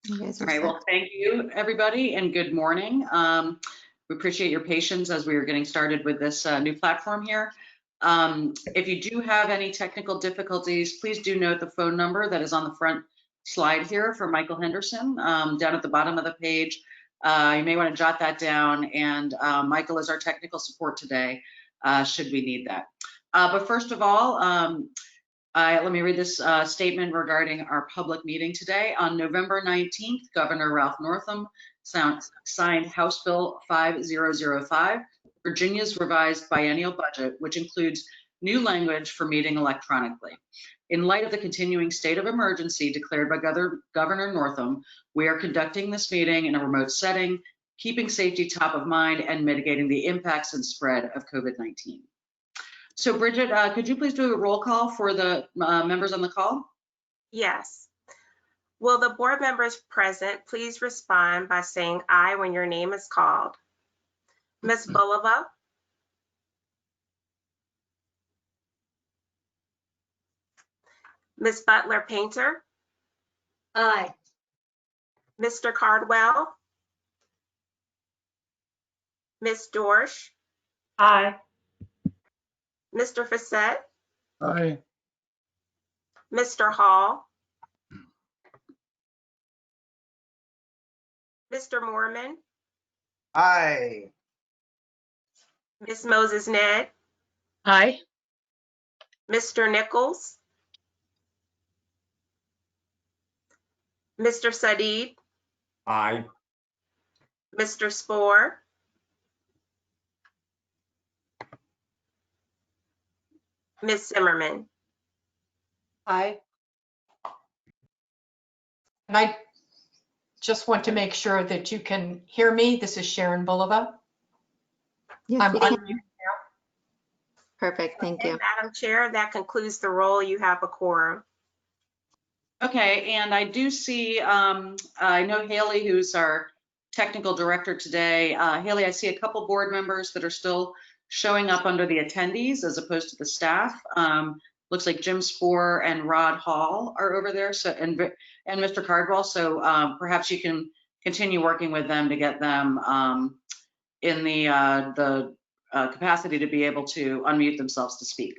You guys All are right, set. well, thank you, everybody, and good morning. We appreciate your patience as we are getting started with this new platform here. If you do have any technical difficulties, please do note the phone number that is on the front slide here for Michael Henderson, down at the bottom of the page. You may want to jot that down, and Michael is our technical support today, should we need that. But first of all, let me read this statement regarding our public meeting today. On November 19th, Governor Ralph Northam signed House Bill 5005, Virginia's revised biennial budget, which includes new language for meeting electronically. In light of the continuing state of emergency declared by Governor Northam, we are conducting this meeting in a remote setting, keeping safety top of mind and mitigating the impacts and spread of COVID-19. So Bridget, could you please do a roll call for the members on the call? Yes. Will the board members present please respond by saying aye when your name is called? Ms. Bulova? Ms. Butler Painter? Aye. Mr. Cardwell? Ms. Dorsch? Aye. Mr. Facette? Aye. Mr. Hall? Mr. Moorman? Aye. Ms. Moses Ned? Aye. Mr. Nichols? Mr. Sadid? Aye. Mr. Spoor? Ms. Zimmerman? Aye. And I just want to make sure that you can hear me. This is Sharon Bulova. Yes, I'm we can. unmuted. Perfect, thank you. Madam Chair, that concludes the roll. You have a quorum. Okay, and I do see, I know Haley, who's our technical director today. Haley, I see a couple board members that are still showing up under the attendees as opposed to the staff. Looks like Jim Spoor and Rod Hall are over there, so and Mr. Cardwell. So perhaps you can continue working with them to get them in the capacity to be able to unmute themselves to speak.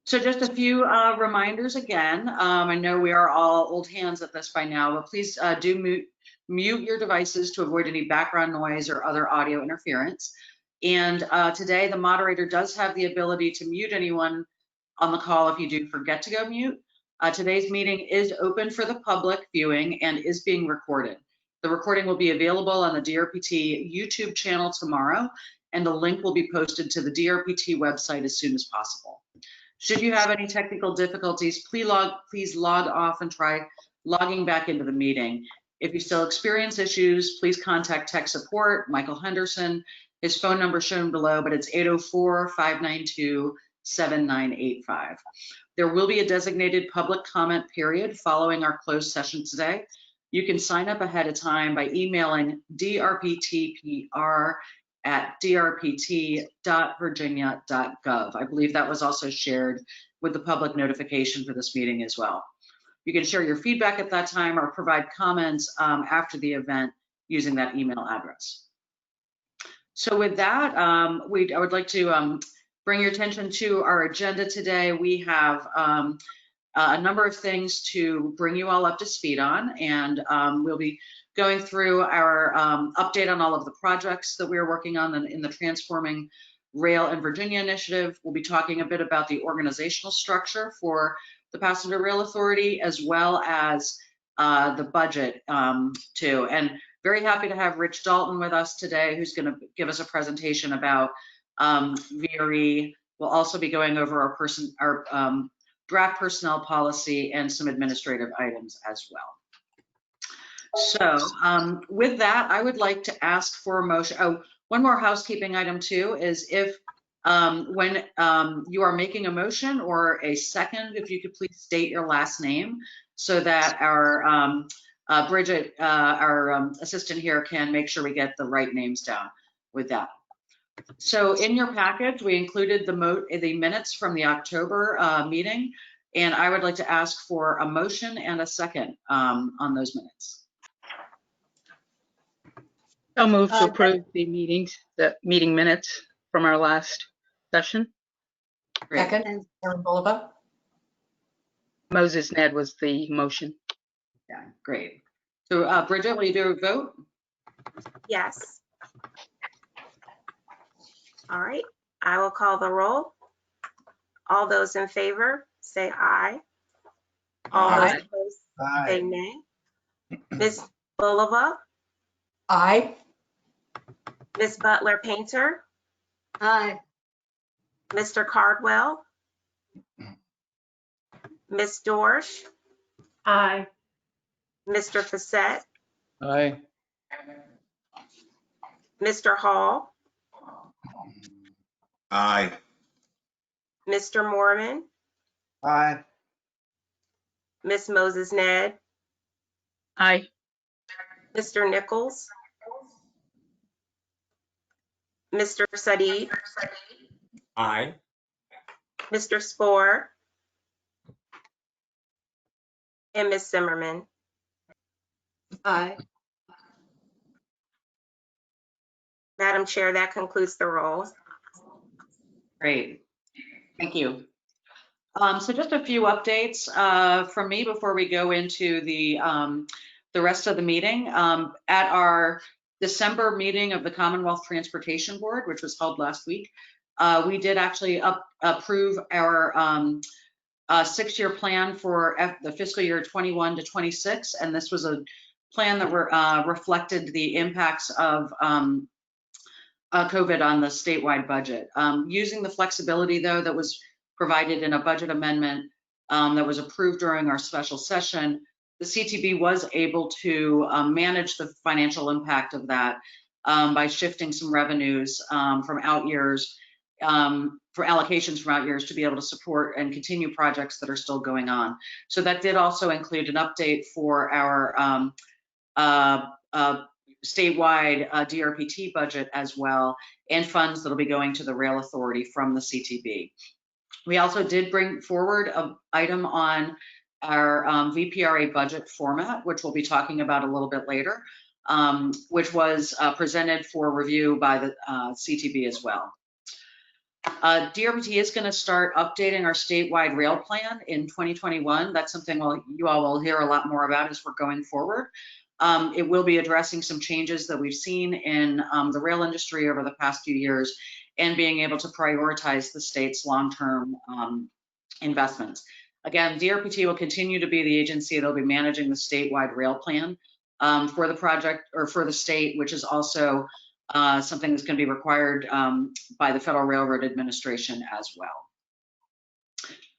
So just a few reminders again. I know we are all old hands at this by now, but please do mute your devices to avoid any background noise or other audio interference. And today the moderator does have the ability to mute anyone on the call if you do forget to go mute. Today's meeting is open for the public viewing and is being recorded. The recording will be available on the DRPT YouTube channel tomorrow, and the link will be posted to the DRPT website as soon as possible. Should you have any technical difficulties, please log off and try logging back into the meeting. If you still experience issues, please contact tech support, Michael Henderson. His phone number shown below, but it's 804-592-7985. There will be a designated public comment period following our closed session today. You can sign up ahead of time by emailing drptpr@drpt.virginia.gov. I believe that was also shared with the public notification for this meeting as well. You can share your feedback at that time or provide comments after the event using that email address. So with that, I would like to bring your attention to our agenda today. We have a number of things to bring you all up to speed on, and we'll be going through our update on all of the projects that we're working on in the Transforming Rail in Virginia initiative. We'll be talking a bit about the organizational structure for the Passenger Rail Authority, as well as the budget too. And very happy to have Rich Dalton with us today, who's going to give us a presentation about VPRA. We'll also be going over our draft personnel policy and some administrative items as well. So with that, I would like to ask for a motion. Oh, one more housekeeping item too is if when you are making a motion or a second, if you could please state your last name so that our Bridget, our assistant here, can make sure we get the right names down with that. So in your package, we included the minutes from the October meeting. And I would like to ask for a motion and a second on those minutes. I'll move to approve the meeting minutes from our last session. Great. Second, Sharon Bulova. Moses Ned was the motion. Yeah, great. So Bridget, will you do a vote? Yes. All right, I will call the roll. All those in favor, say aye. All those Aye. opposed, Aye. say nay. Ms. Bulova, Aye. Ms. Butler Painter, Aye. Mr. Cardwell, Ms. Dorsch, Aye. Mr. Facette, Aye. Mr. Hall, Aye. Mr. Mormon, Aye. Ms. Moses Ned, Aye. Mr. Nichols, Mr. Sadid, Aye. Mr. Spohr, and Ms. Zimmerman. Aye. Madam Chair, that concludes the roll. Great. Thank you. So just a few updates from me before we go into the rest of the meeting. At our December meeting of the Commonwealth Transportation Board, which was held last week, we did actually approve our 6-year plan for the fiscal year 21 to 26, and this was a plan that reflected the impacts of COVID on the statewide budget. Using the flexibility, though, that was provided in a budget amendment that was approved during our special session, the CTB was able to manage the financial impact of that by shifting some revenues from out years, for allocations from out years, to be able to support and continue projects that are still going on. So that did also include an update for our statewide DRPT budget as well, and funds that'll be going to the Rail Authority from the CTB. We also did bring forward an item on our VPRA budget format, which we'll be talking about a little bit later, which was presented for review by the CTB as well. DRPT is going to start updating our statewide rail plan in 2021. That's something you all will hear a lot more about as we're going forward. It will be addressing some changes that we've seen in the rail industry over the past few years, and being able to prioritize the state's long-term investments. Again, DRPT will continue to be the agency that will be managing the statewide rail plan for the project, or for the state, which is also something that's going to be required by the Federal Railroad Administration as well.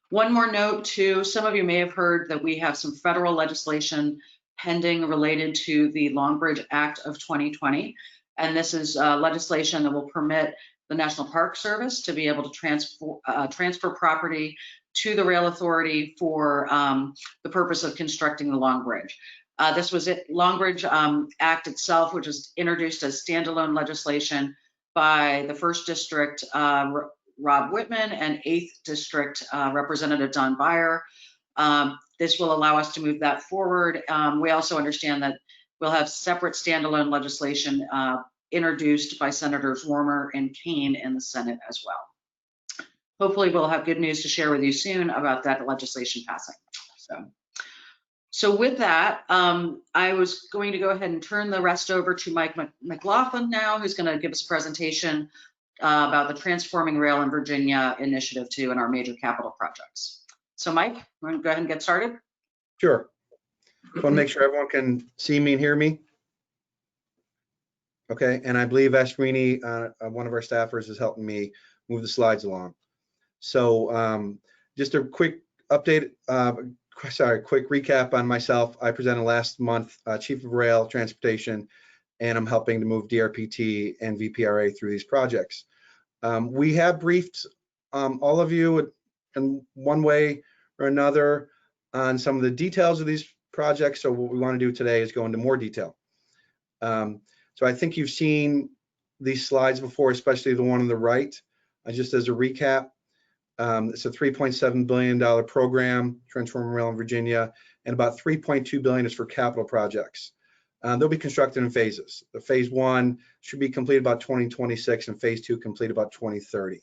One more note too, some of you may have heard that we have some federal legislation pending related to the Long Bridge Act of 2020. And this is legislation that will permit the National Park Service to be able to transfer property to the Rail Authority for the purpose of constructing the Long Bridge. This was it, Long Bridge Act itself, which was introduced as standalone legislation by the 1st District Rob Whitman and 8th District Representative Don Beyer. This will allow us to move that forward. We also understand that we'll have separate standalone legislation introduced by Senators Warmer and Kane in the Senate as well. Hopefully we'll have good news to share with you soon about that legislation passing. So with that, I was going to go ahead and turn the rest over to Mike McLaughlin now, who's going to give us a presentation about the Transforming Rail in Virginia Initiative 2 and our major capital projects. So Mike, we're going to go ahead and get started. Sure. I want to make sure everyone can see me and hear me. Okay, and I believe Ashwini, one of our staffers, is helping me move the slides along. So just a quick update, quick recap on myself. I presented last month, Chief of Rail Transportation, and I'm helping to move DRPT and VPRA through these projects. We have briefed all of you in one way or another on some of the details of these projects. So what we want to do today is go into more detail. So I think you've seen these slides before, especially the one on the right. Just as a recap, It's a $3.7 billion program, Transforming Rail in Virginia, and about $3.2 billion is for capital projects. They'll be constructed in phases. The phase 1 should be completed about 2026 and phase 2 complete about 2030.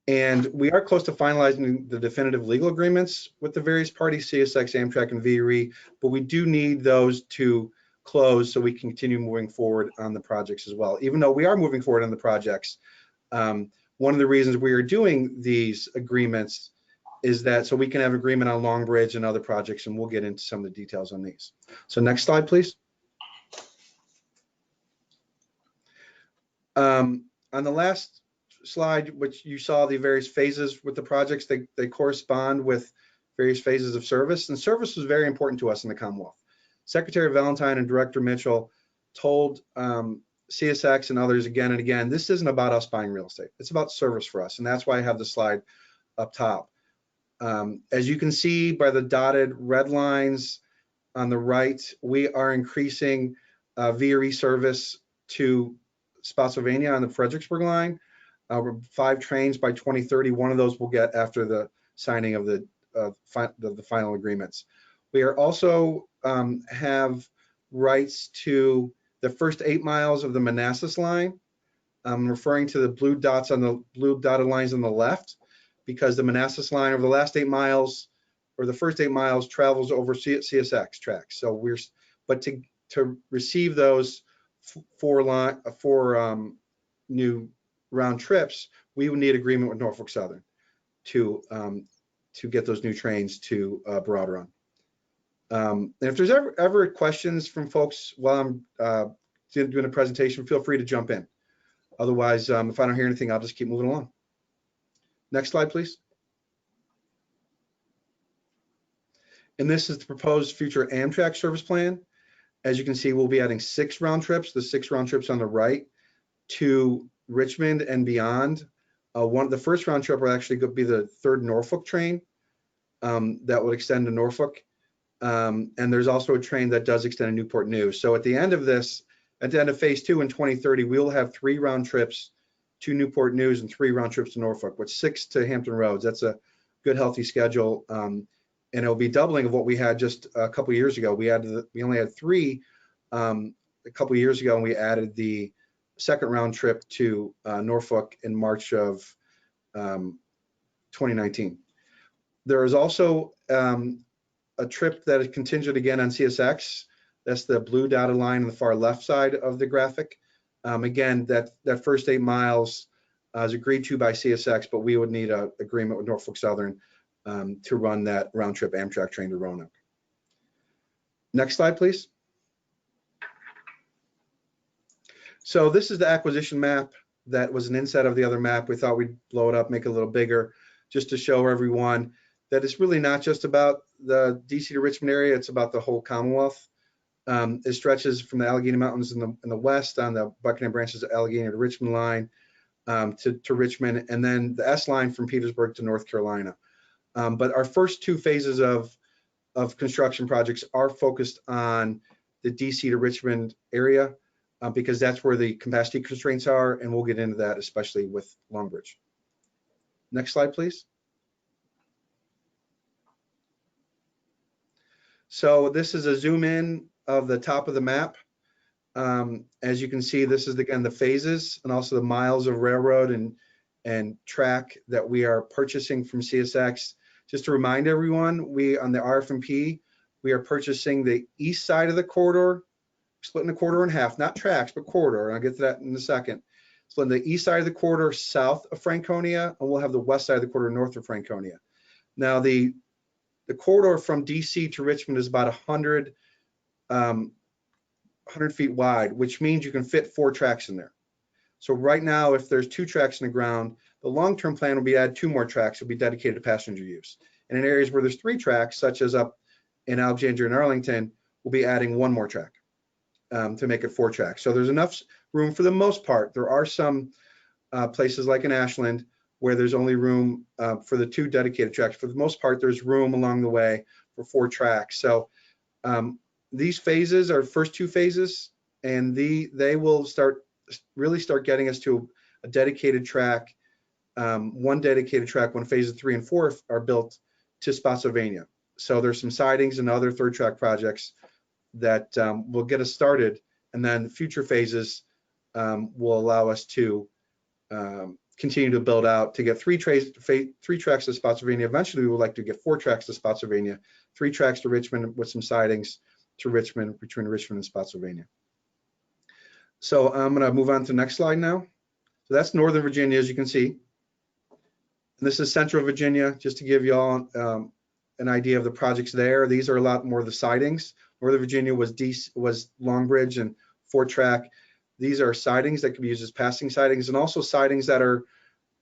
And we are close to finalizing the definitive legal agreements with the various parties, CSX, Amtrak, and VPRA, but we do need those to close so we can continue moving forward on the projects as well. Even though we are moving forward on the projects, one of the reasons we are doing these agreements is that so we can have agreement on Long Bridge and other projects, and we'll get into some of the details on these. So next slide, please. On the last slide, which you saw the various phases with the projects, they correspond with various phases of service, and service was very important to us in the Commonwealth. Secretary Valentine and Director Mitchell told CSX and others again and again, this isn't about us buying real estate, it's about service for us, and that's why I have the slide up top. As you can see by the dotted red lines on the right, we are increasing VPRA service to Spotsylvania on the Fredericksburg line. 5 trains by 2030. One of those we'll get after the signing of the final agreements. We are also have rights to the first 8 miles of the Manassas line. I'm referring to the blue dots on the blue dotted lines on the left, because the Manassas line over the last 8 miles, or the first 8 miles, travels over CSX tracks. So but to receive those 4 new round trips, we would need agreement with Norfolk Southern to get those new trains to Broad Run. And if there's ever questions from folks while I'm doing a presentation, feel free to jump in. Otherwise, if I don't hear anything, I'll just keep moving along. Next slide, please. And this is the proposed future Amtrak service plan. As you can see, we'll be adding 6 round trips, the 6 round trips on the right, to Richmond and beyond. The first round trip will actually be the 3rd Norfolk train that would extend to Norfolk. And there's also a train that does extend to Newport News. So at the end of this, at the end of phase 2 in 2030, we will have 3 round trips to Newport News and 3 round trips to Norfolk, with 6 to Hampton Roads. That's a good, healthy schedule. And it'll be doubling of what we had just a couple years ago. We only had 3 a couple years ago, and we added the 2nd round trip to Norfolk in March of 2019. There is also a trip that is contingent again on CSX. That's the blue dotted line on the far left side of the graphic. Again, that first 8 miles is agreed to by CSX, but we would need an agreement with Norfolk Southern to run that round trip Amtrak train to Roanoke. Next slide, please. So this is the acquisition map that was an inset of the other map. We thought we'd blow it up, make it a little bigger, just to show everyone that it's really not just about the DC to Richmond area, it's about the whole Commonwealth. It stretches from the Allegheny Mountains in the west on the Buckingham branches of Allegheny to Richmond line to Richmond, and then the S line from Petersburg to North Carolina. But our first 2 phases of construction projects are focused on the DC to Richmond area because that's where the capacity constraints are, and we'll get into that, especially with Long Bridge. Next slide, please. So this is a zoom in of the top of the map. As you can see, this is again the phases and also the miles of railroad and track that we are purchasing from CSX. Just to remind everyone, we on the RFP, we are purchasing the east side of the corridor, splitting the corridor in half, not tracks, but corridor. And I'll get to that in a second. So the east side of the corridor south of Franconia, and we'll have the west side of the corridor north of Franconia. Now the corridor from DC to Richmond is about 100 feet wide, which means you can fit 4 tracks in there. So right now, if there's 2 tracks in the ground, the long-term plan will be add 2 more tracks will be dedicated to passenger use. And in areas where there's 3 tracks, such as up in Alexandria and Arlington, we'll be adding 1 more track to make it 4 tracks. So there's enough room for the most part. There are some places like in Ashland where there's only room for the 2 dedicated tracks. For the most part, there's room along the way for 4 tracks. So these phases are first 2 phases, and they will really start getting us to a dedicated track one dedicated track when phases 3 and 4 are built to Spotsylvania. So there's some sidings and other third track projects that will get us started, and then future phases will allow us to continue to build out to get three tracks to Spotsylvania. Eventually, we would like to get 4 tracks to Spotsylvania, 3 tracks to Richmond with some sidings to Richmond, between Richmond and Spotsylvania. So I'm going to move on to the next slide now. So that's Northern Virginia, as you can see. And this is Central Virginia, just to give you all an idea of the projects there. These are a lot more of the sidings. Northern Virginia was Long Bridge and 4-track. These are sidings that can be used as passing sidings, and also sidings that are,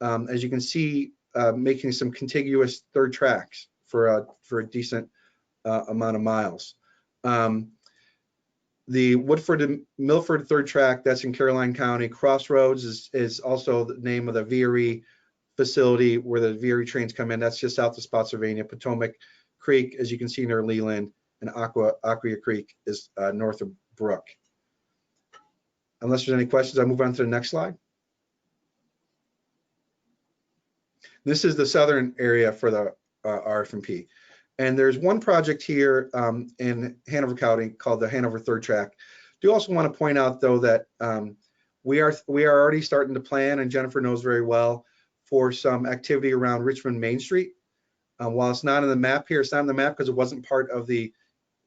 as you can see, making some contiguous third tracks for a decent amount of miles. The Woodford to Milford third track, that's in Caroline County. Crossroads is also the name of the VPRA facility where the VPRA trains come in. That's just south of Spotsylvania. Potomac Creek, as you can see near Leland, and Aquia Creek is north of Brook. Unless there's any questions, I'll move on to the next slide. This is the southern area for the RF&P. And there's one project here in Hanover County called the Hanover Third Track. Do also want to point out, though, that we are already starting to plan, and Jennifer knows very well, for some activity around Richmond Main Street. While it's not on the map here, it's not on the map because it wasn't part of the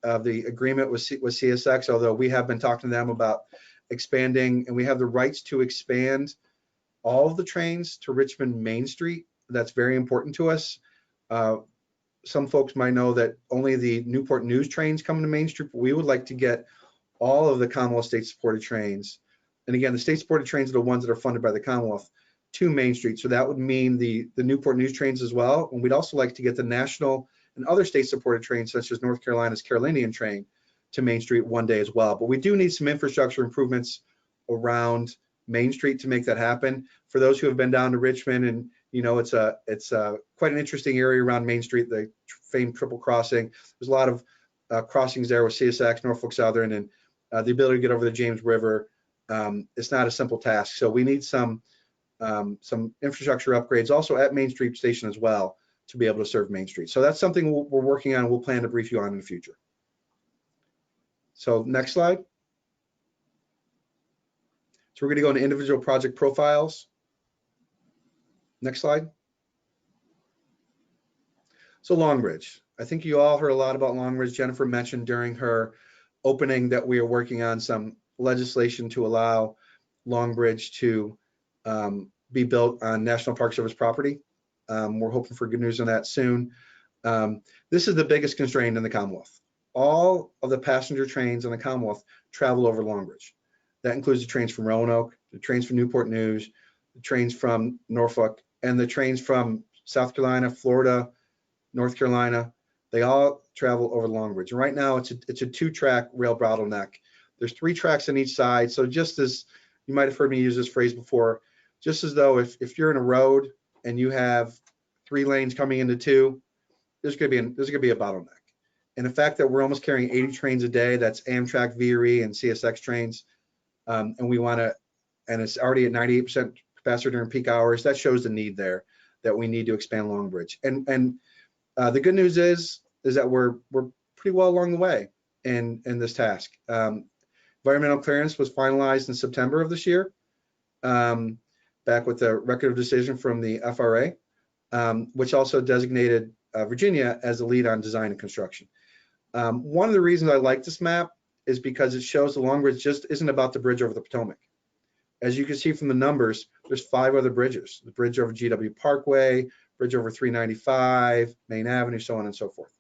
agreement with CSX, although we have been talking to them about expanding, and we have the rights to expand all of the trains to Richmond Main Street. That's very important to us. Some folks might know that only the Newport News trains come to Main Street, but we would like to get all of the Commonwealth state-supported trains. And again, the state-supported trains are the ones that are funded by the Commonwealth to Main Street. So that would mean the Newport News trains as well. And we'd also like to get the national and other state-supported trains, such as North Carolina's Carolinian train, to Main Street one day as well. But we do need some infrastructure improvements around Main Street to make that happen. For those who have been down to Richmond, and you know, it's quite an interesting area around Main Street, the famed triple crossing. There's a lot of crossings there with CSX, Norfolk Southern, and the ability to get over the James River. It's not a simple task. So we need some infrastructure upgrades also at Main Street Station as well to be able to serve Main Street. So that's something we're working on. We'll plan to brief you on in the future. So next slide. So we're going to go into individual project profiles. Next slide. So Long Bridge. I think you all heard a lot about Long Bridge. Jennifer mentioned during her opening that we are working on some legislation to allow Long Bridge to be built on National Park Service property. We're hoping for good news on that soon. This is the biggest constraint in the Commonwealth. All of the passenger trains in the Commonwealth travel over Long Bridge. That includes the trains from Roanoke, the trains from Newport News, the trains from Norfolk, and the trains from South Carolina, Florida, North Carolina. They all travel over Long Bridge. And right now, it's a 2-track rail bottleneck. There's 3 tracks on each side. So just as you might have heard me use this phrase before, just as though if you're in a road and you have 3 lanes coming into 2, there's going to be a bottleneck. And the fact that we're almost carrying 80 trains a day, that's Amtrak, VPRA, and CSX trains, and we want to, and it's already at 98% capacity during peak hours, that shows the need there, that we need to expand Long Bridge. And the good news is that we're pretty well along the way in this task. Environmental clearance was finalized in September of this year, back with the record of decision from the VPRA, which also designated Virginia as the lead on design and construction. One of the reasons I like this map is because it shows the Long Bridge just isn't about the bridge over the Potomac. As you can see from the numbers, there's 5 other bridges: the bridge over GW Parkway, bridge over 395, Main Avenue, so on and so forth,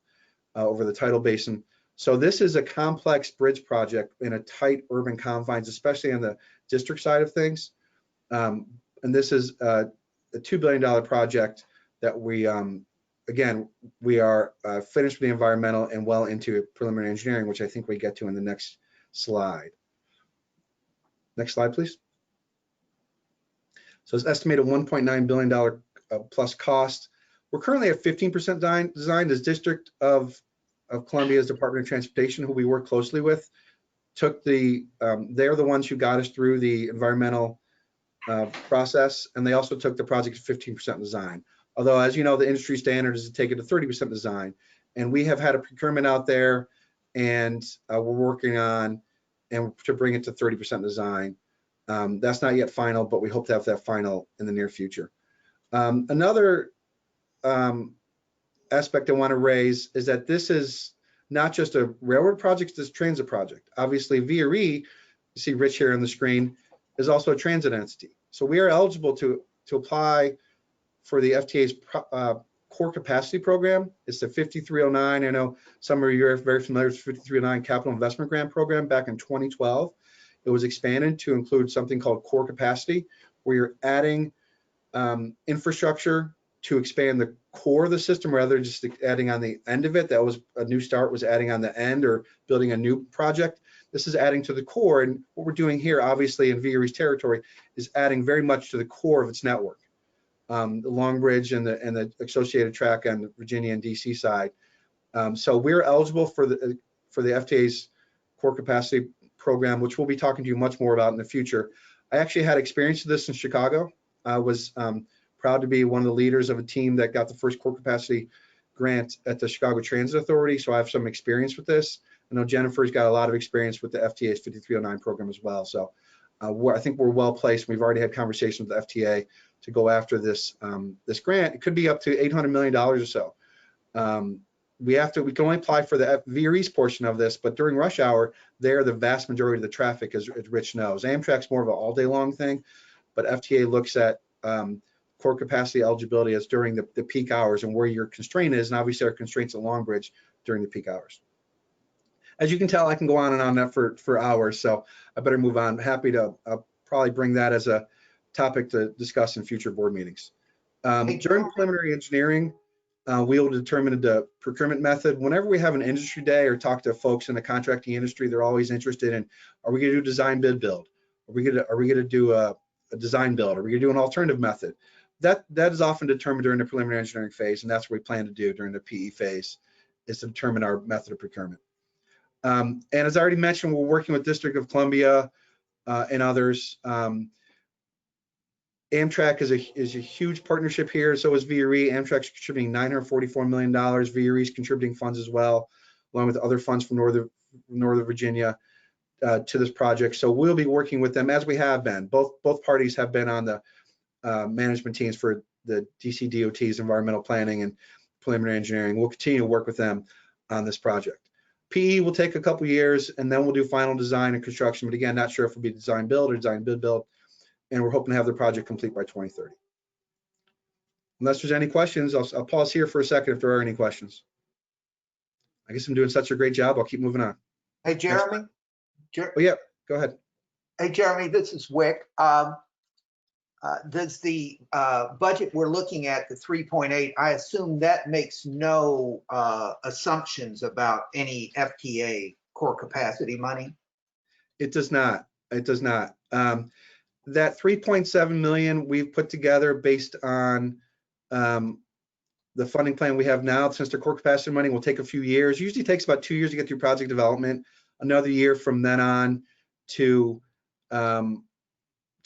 over the tidal basin. So this is a complex bridge project in a tight urban confines, especially on the district side of things. And this is a $2 billion project that we, again, we are finished with the environmental and well into preliminary engineering, which I think we get to in the next slide. Next slide, please. So it's estimated $1.9 billion plus cost. We're currently at 15% designed. As District of Columbia's Department of Transportation, who we work closely with, took they're the ones who got us through the environmental process, and they also took the project to 15% design. Although, as you know, the industry standard is to take it to 30% design. And we have had a procurement out there, and we're working on to bring it to 30% design. That's not yet final, but we hope to have that final in the near future. Another aspect I want to raise is that this is not just a railroad project, it's a transit project. Obviously, VPRA, you see Rich here on the screen, is also a transit entity. So we are eligible to apply for the FTA's core capacity program. It's the 5309. I know some of you are very familiar with 5309 Capital Investment Grant Program back in 2012. It was expanded to include something called core capacity, where you're adding infrastructure to expand the core of the system rather than just adding on the end of it. That was a new start, was adding on the end or building a new project. This is adding to the core, and what we're doing here, obviously in VPRA's territory, is adding very much to the core of its network. The Long Bridge and the associated track on the Virginia and DC side. So we're eligible for the FTA's core capacity program, which we'll be talking to you much more about in the future. I actually had experience with this in Chicago. I was proud to be one of the leaders of a team that got the first core capacity grant at the Chicago Transit Authority, so I have some experience with this. I know Jennifer's got a lot of experience with the FTA's 5309 program as well. So I think we're well placed. We've already had conversations with the FTA to go after this this grant. It could be up to $800 million or so. We can only apply for the VPRA's portion of this, but during rush hour, they're the vast majority of the traffic, as Rich knows. Amtrak's more of an all day long thing, but FTA looks at core capacity eligibility as during the peak hours and where your constraint is, and obviously our constraints at Long Bridge during the peak hours. As you can tell, I can go on and on that for hours, so I better move on. I'm happy to probably bring that as a topic to discuss in future board meetings. During preliminary engineering, we will determine the procurement method. Whenever we have an industry day or talk to folks in the contracting industry, they're always interested in, are we going to do design bid build? Are we going to do a design build? Are we going to do an alternative method? That is often determined during the preliminary engineering phase, and that's what we plan to do during the PE phase, is to determine our method of procurement. And as I already mentioned, we're working with District of Columbia and others. Amtrak is a huge partnership here. So is VPRA. Amtrak's contributing $944 million. VPRA is contributing funds as well, along with other funds from Northern Virginia to this project. So we'll be working with them as we have been. Both parties have been on the management teams for the DC DOT's environmental planning and preliminary engineering. We'll continue to work with them on this project. PE will take a couple years, and then we'll do final design and construction. But again, not sure if it'll be design build or design bid build. And we're hoping to have the project complete by 2030. Unless there's any questions, I'll pause here for a second if there are any questions. I guess I'm doing such a great job, I'll keep moving on. Hey, Jeremy. Oh, yeah, go ahead. Hey, Jeremy, this is Wick. Does the budget we're looking at, the 3.8, I assume that makes no assumptions about any FTA core capacity money? It does not. It does not. That 3.7 million we've put together based on the funding plan we have now. Since the core capacity money will take a few years, usually takes about 2 years to get through project development, another year from then on to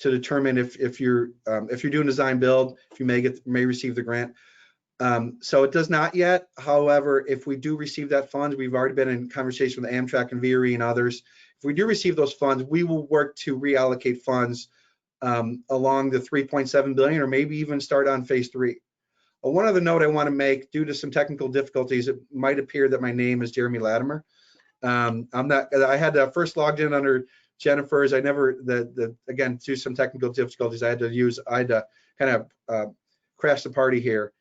determine if you're doing design build, if you may receive the grant. So it does not yet. However, if we do receive that funds, we've already been in conversation with Amtrak and VPRA and others. If we do receive those funds, we will work to reallocate funds along the 3.7 billion, or maybe even start on phase 3. One other note I want to make, due to some technical difficulties, it might appear that my name is Jeremy Latimer. I'm not. I had first logged in under Jennifer's. I never. Again, due to some technical difficulties, I had to kind of crash the party here.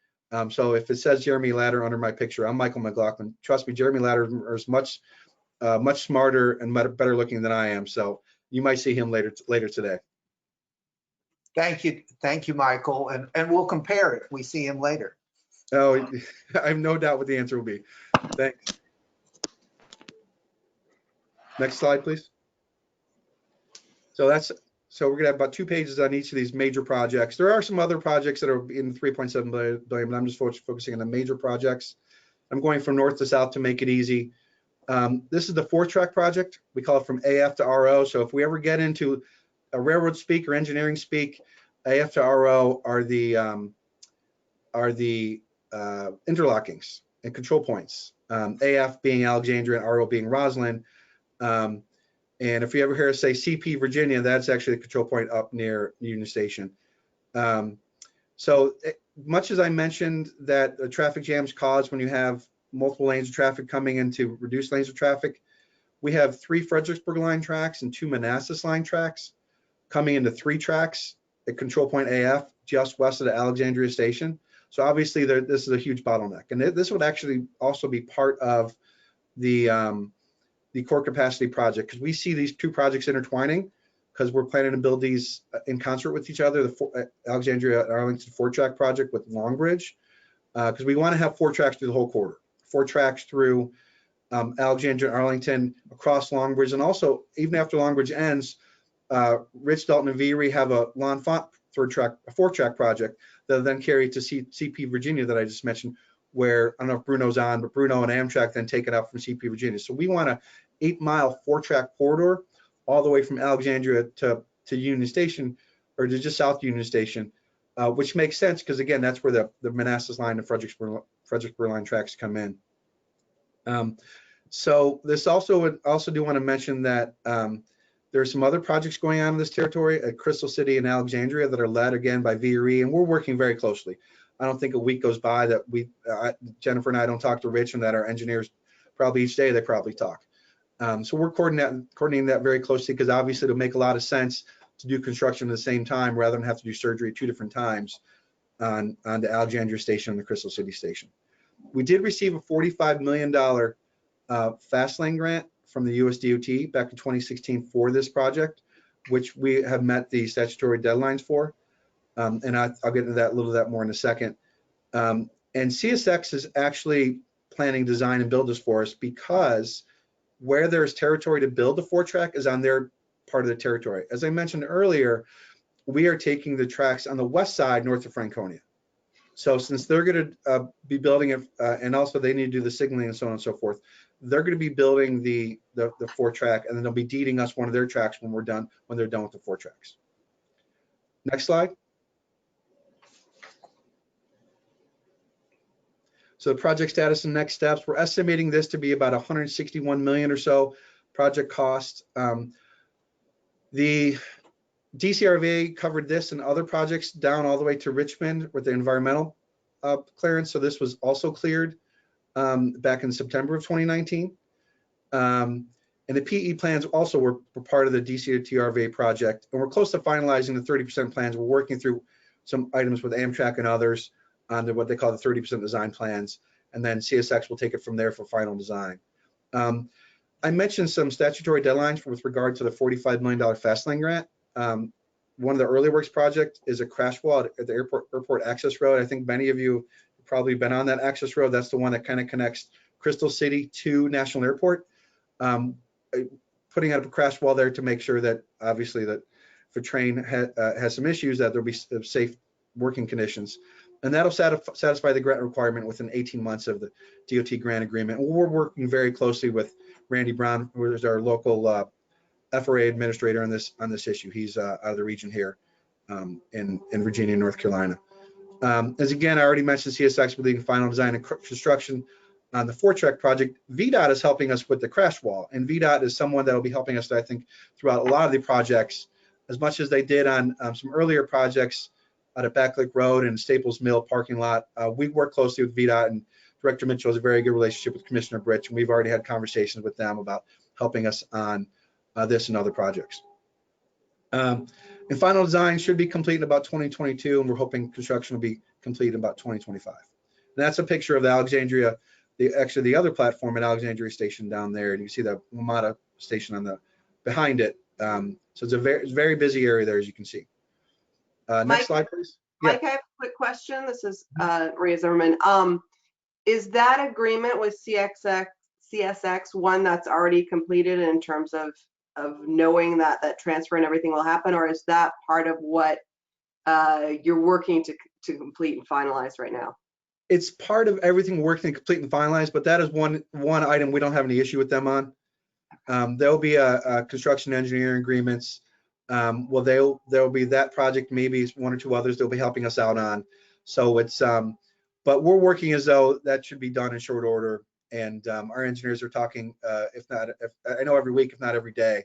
So if it says Jeremy Latimer under my picture, I'm Michael McLaughlin. Trust me, Jeremy Latimer is much smarter and better looking than I am. So you might see him later today. Thank you, Michael, and we'll compare it if we see him later. Oh, I have no doubt what the answer will be. Thanks. Next slide, please. So we're gonna have about 2 pages on each of these major projects. There are some other projects that are in 3.7 billion, but I'm just focusing on the major projects. I'm going from north to south to make it easy. This is the 4-track project. We call it from AF to RO. So if we ever get into railroad speak or engineering speak, AF to RO are the interlockings and control points. AF being Alexandria and RO being Roslyn. And if you ever hear us say CP Virginia, that's actually the control point up near Union Station. So much as I mentioned that the traffic jams cause when you have multiple lanes of traffic coming into reduced lanes of traffic, we have 3 Fredericksburg line tracks and 2 Manassas line tracks coming into 3 tracks at control point AF just west of the Alexandria station. So obviously this is a huge bottleneck, and this would actually also be part of the core capacity project, because we see these 2 projects intertwining, because we're planning to build these in concert with each other, the Alexandria Arlington 4-track project with Longbridge, because we want to have 4 tracks through the whole corridor, 4 tracks through Alexandria, Arlington, across Longbridge, and also even after Longbridge ends, Rich, Dalton, and VPRA have a L'Enfant 4-track project that then carry to CP Virginia that I just mentioned, where I don't know if Bruno's on, but Bruno and Amtrak then take it up from CP Virginia. So we want a 8-mile 4-track corridor all the way from Alexandria to Union Station, or to just South Union Station, which makes sense because again, that's where the Manassas line and Fredericksburg line tracks come in. So this also do want to mention that there are some other projects going on in this territory at Crystal City and Alexandria that are led again by VPRA, and we're working very closely. I don't think a week goes by that Jennifer and I don't talk to Rich, and that our engineers probably each day they probably talk. So we're coordinating that very closely, because obviously it'll make a lot of sense to do construction at the same time rather than have to do surgery 2 different times on the Alexandria station and the Crystal City station. We did receive a $45 million fast lane grant from the US DOT back in 2016 for this project, which we have met the statutory deadlines for. And I'll get into that a little bit more in a second. And CSX is actually planning, design, and build this for us, because where there's territory to build the 4-track is on their part of the territory. As I mentioned earlier, we are taking the tracks on the west side north of Franconia. So since they're going to be building it, and also they need to do the signaling and so on and so forth, they're going to be building the 4-track, and then they'll be deeding us one of their tracks when they're done with the 4 tracks. Next slide. So the project status and next steps, we're estimating this to be about 161 million or so project cost. The DCRVA covered this and other projects down all the way to Richmond with the environmental clearance. So this was also cleared back in September of 2019. And the PE plans also were part of the DCRVA project. And we're close to finalizing the 30% plans. We're working through some items with Amtrak and others on what they call the 30% design plans. And then CSX will take it from there for final design. I mentioned some statutory deadlines with regard to the $45 million fast lane grant. One of the early works project is a crash wall at the airport access road. I think many of you have probably been on that access road. That's the one that kind of connects Crystal City to National Airport. Putting up a crash wall there to make sure that obviously that if a train has some issues, that there'll be safe working conditions. And that'll satisfy the grant requirement within 18 months of the DOT grant agreement. And we're working very closely with Randy Brown, who is our local VPRA administrator on this issue. He's out of the region here in Virginia, North Carolina. As again, I already mentioned CSX with the final design and construction on the 4-track project. VDOT is helping us with the crash wall, and VDOT is someone that will be helping us, I think, throughout a lot of the projects, as much as they did on some earlier projects out at Backlick Road and Staples Mill parking lot. We work closely with VDOT, and Director Mitchell has a very good relationship with Commissioner Britch, and we've already had conversations with them about helping us on this and other projects. And final design should be complete in about 2022, and we're hoping construction will be complete in about 2025. And that's a picture of the Alexandria, actually the other platform at Alexandria Station down there, and you can see the WMATA station on the behind it. So it's a very busy area there, as you can see. Next slide, please. Mike, I have a quick question. This is Maria Zimmerman. Is that agreement with CSX one that's already completed in terms of knowing that transfer and everything will happen, or is that part of what you're working to complete and finalize right now? It's part of everything we're working to complete and finalize, but that is one item we don't have any issue with them on. There'll be a construction engineering agreements Well, there'll be that project, maybe one or two others they'll be helping us out on. So it's, but we're working as though that should be done in short order. And our engineers are talking, I know every week, if not every day,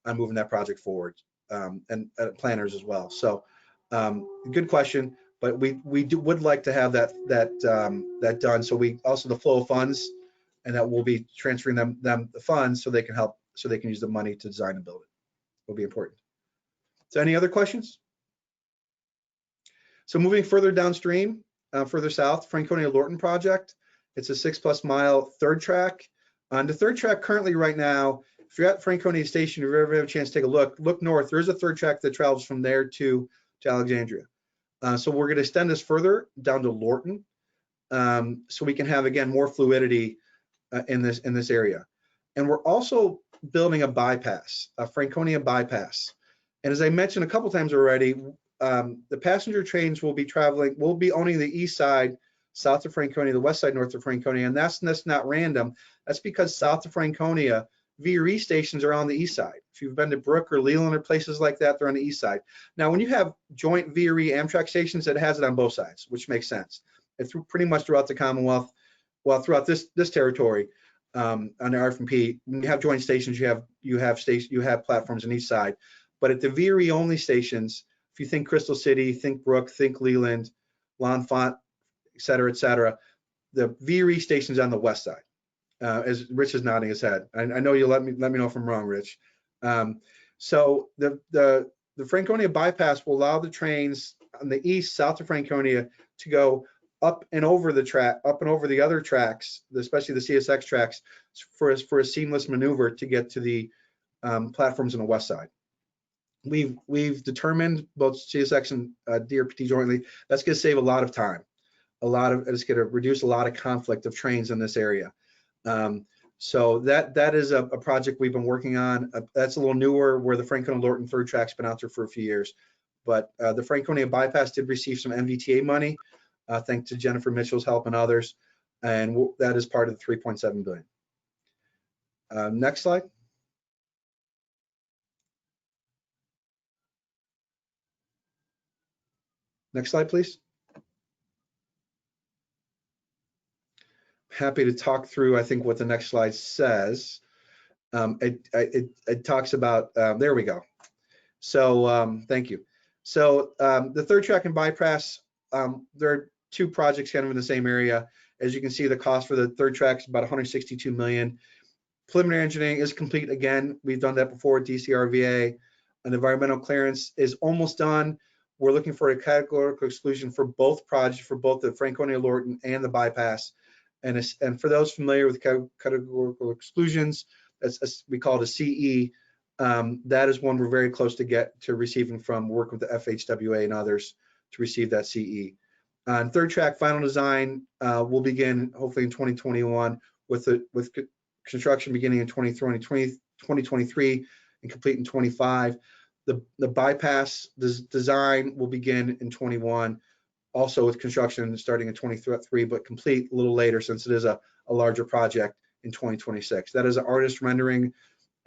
on moving that project forward, and planners as well. So good question, but we would like to have that done. So we also the flow of funds, and that we'll be transferring them the funds so they can help, so they can use the money to design and build it. Will be important. So any other questions? So moving further downstream, further south, Franconia Lorton project. It's a 6+ mile third track. On the third track currently right now, if you're at Franconia Station, if you ever have a chance to take a look north, there's a third track that travels from there to Alexandria. So we're going to extend this further down to Lorton, so we can have, again, more fluidity in this area. And we're also building a bypass, a Franconia bypass. And as I mentioned a couple times already, the passenger trains will be owning the east side, south of Franconia, the west side, north of Franconia, and that's not random. That's because south of Franconia, VPRA stations are on the east side. If you've been to Brook or Leland or places like that, they're on the east side. Now, when you have joint VPRA Amtrak stations, it has it on both sides, which makes sense. It's pretty much throughout the Commonwealth, well, throughout this territory, on the RFP, when you have joint stations, you have platforms on each side. But at the VPRA only stations, if you think Crystal City, think Brook, think Leland, L'Enfant, et cetera, the VPRA station's on the west side. As Rich is nodding his head. I know you'll let me know if I'm wrong, Rich. So the Franconia bypass will allow the trains on the east, south of Franconia to go up and over the other tracks, especially the CSX tracks, for a seamless maneuver to get to the platforms on the west side. We've determined, both CSX and DRPT jointly, that's going to save a lot of time. It's going to reduce a lot of conflict of trains in this area. So that is a project we've been working on. That's a little newer, where the Franconia Lorton third track's been out there for a few years. But the Franconia bypass did receive some MVTA money, thanks to Jennifer Mitchell's help and others, and that is part of the 3.7 billion. Next slide. Next slide, please. Happy to talk through, I think, what the next slide says. It talks about, there we go. So thank you. So the third track and bypass, there are two projects kind of in the same area. As you can see, the cost for the third track is about 162 million. Preliminary engineering is complete. Again, we've done that before at DCRVA. An environmental clearance is almost done. We're looking for a categorical exclusion for both projects, for both the Franconia Lorton and the bypass. And for those familiar with categorical exclusions, we call it a CE. That is one we're very close to receiving from work with the FHWA and others to receive that CE. On third track, final design will begin hopefully in 2021 with construction beginning in 2023 and complete in 25. The bypass design will begin in 21, also with construction starting in 23, but complete a little later since it is a larger project in 2026. That is an artist rendering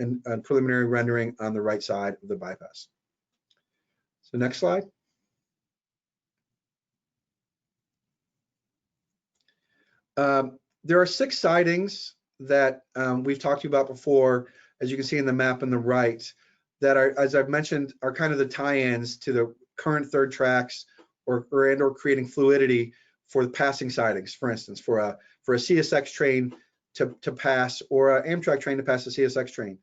and preliminary rendering on the right side of the bypass. So next slide. There are 6 sidings that we've talked to you about before, as you can see in the map on the right, that are, as I've mentioned, are kind of the tie-ins to the current third tracks or creating fluidity for the passing sidings. For instance, for a CSX train to pass, or an Amtrak train to pass a CSX train.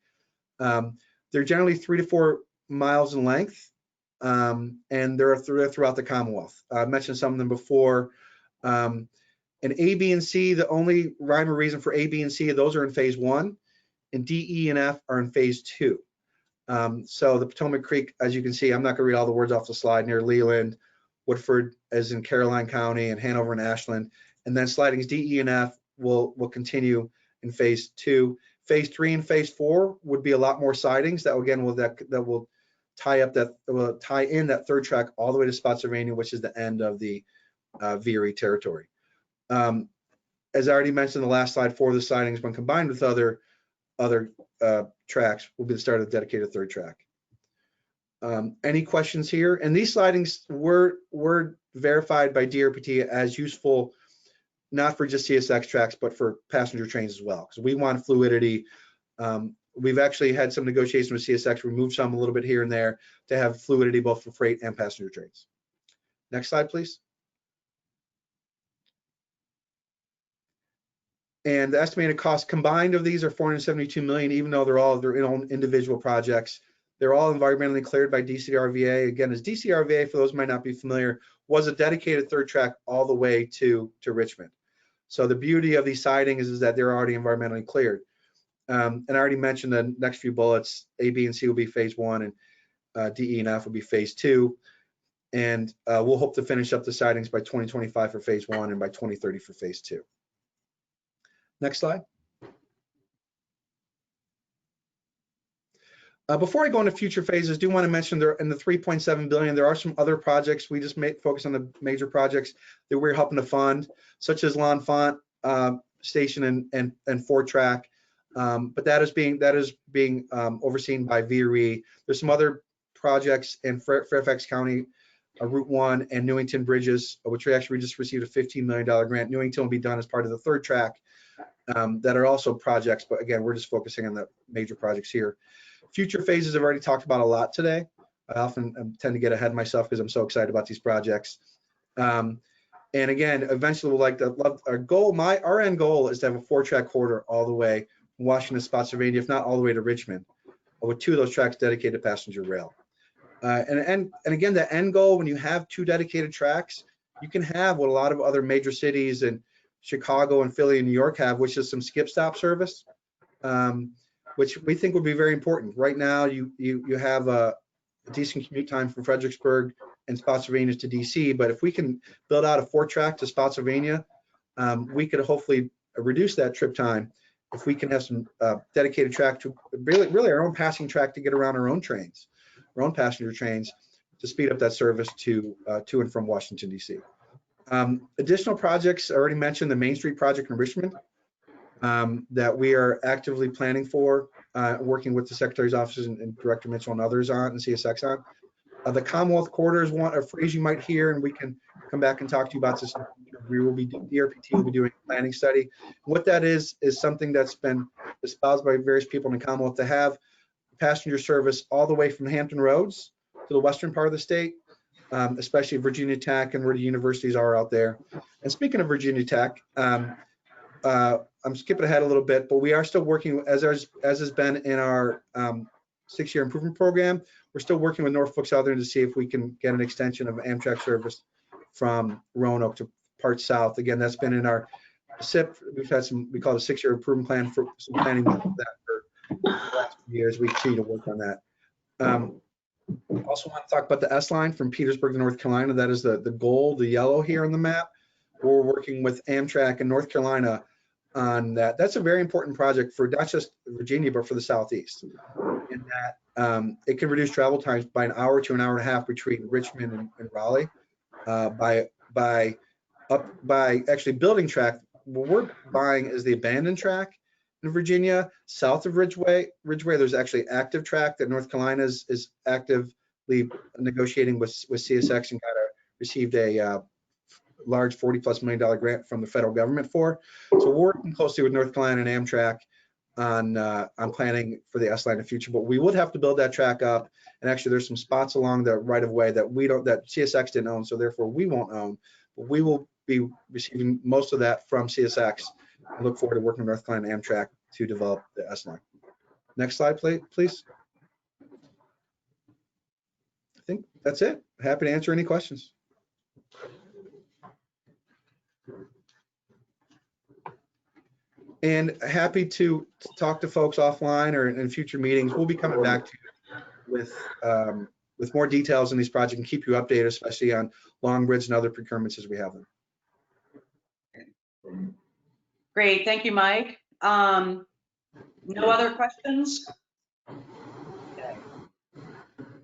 They're generally 3 to 4 miles in length, and they're throughout the Commonwealth. I mentioned some of them before. And A, B, and C, the only rhyme or reason for A, B, and C, those are in phase 1, and D, E, and F are in phase 2. So the Potomac Creek, as you can see, I'm not gonna read all the words off the slide, near Leland, Woodford as in Caroline County, and Hanover and Ashland. And then slidings D, E, and F will continue in phase 2. Phase 3 and phase 4 would be a lot more sidings that again will tie in that third track all the way to Spotsylvania, which is the end of the VPRA territory. As I already mentioned in the last slide, 4 of the sidings, when combined with other tracks, will be the start of the dedicated third track. Any questions here? And these slidings were verified by DRPT as useful, not for just CSX tracks, but for passenger trains as well, because we want fluidity. We've actually had some negotiations with CSX, removed some a little bit here and there to have fluidity both for freight and passenger trains. Next slide, please. And the estimated cost combined of these are 472 million, even though they're all their own individual projects. They're all environmentally cleared by DCRVA. Again, as DCRVA, for those who might not be familiar, was a dedicated third track all the way to Richmond. So the beauty of these sidings is that they're already environmentally cleared. And I already mentioned the next few bullets, A, B, and C will be phase 1, and D, E, and F will be phase 2. And we'll hope to finish up the sidings by 2025 for phase 1 and by 2030 for phase 2. Next slide. Before I go into future phases, I do want to mention there in the 3.7 billion, there are some other projects. We just focus on the major projects that we're helping to fund, such as L'Enfant Station and Ford Track. But that is being overseen by VPRA. There's some other projects in Fairfax County, Route 1 and Newington Bridges, which we actually just received a $15 million grant. Newington will be done as part of the third track. That are also projects, but again, we're just focusing on the major projects here. Future phases I've already talked about a lot today. I often tend to get ahead of myself because I'm so excited about these projects. And again, eventually we'll our end goal is to have a 4-track corridor all the way from Washington to Spotsylvania, if not all the way to Richmond, with 2 of those tracks dedicated to passenger rail. And again, the end goal, when you have 2 dedicated tracks, you can have what a lot of other major cities and Chicago and Philly and New York have, which is some skip stop service, which we think would be very important. Right now, you have a decent commute time from Fredericksburg and Spotsylvania to DC, but if we can build out a 4-track to Spotsylvania, we could hopefully reduce that trip time if we can have some dedicated track to really our own passing track to get around our own trains, our own passenger trains, to speed up that service to and from Washington, DC. Additional projects, I already mentioned the Main Street project in Richmond that we are actively planning for, working with the Secretary's office and Director Mitchell and others on, and CSX on. The Commonwealth Corridor is a phrase you might hear, and we can come back and talk to you about this. DRPT will be doing a planning study. What that is something that's been espoused by various people in the Commonwealth to have passenger service all the way from Hampton Roads to the western part of the state, especially Virginia Tech and where the universities are out there. And speaking of Virginia Tech, I'm skipping ahead a little bit, but we are still working, as has been in our 6-year improvement program, we're still working with Norfolk Southern to see if we can get an extension of Amtrak service from Roanoke to parts south. Again, that's been in our SIP. We've had we call it a 6-year improvement plan for some planning that for the last few years. We continue to work on that. Also want to talk about the S line from Petersburg to North Carolina. That is the gold, the yellow here on the map. We're working with Amtrak in North Carolina on that. That's a very important project for not just Virginia, but for the Southeast. In that it can reduce travel times by an hour to an hour and a half between Richmond and Raleigh by actually building track. What we're buying is the abandoned track in Virginia, south of Ridgeway. There's actually active track that North Carolina is actively negotiating with CSX and received a large $40+ million grant from the federal government for. So we're working closely with North Carolina and Amtrak on planning for the S line in the future. But we would have to build that track up. And actually, there's some spots along the right of way that that CSX didn't own, so therefore we won't own. But we will be receiving most of that from CSX. I look forward to working with North Carolina and Amtrak to develop the S line. Next slide, please. I think that's it. Happy to answer any questions. And happy to talk to folks offline or in future meetings. We'll be coming back to you with more details on these projects and keep you updated, especially on Long Bridge and other procurements as we have them. Great, thank you, Mike. No other questions? Okay.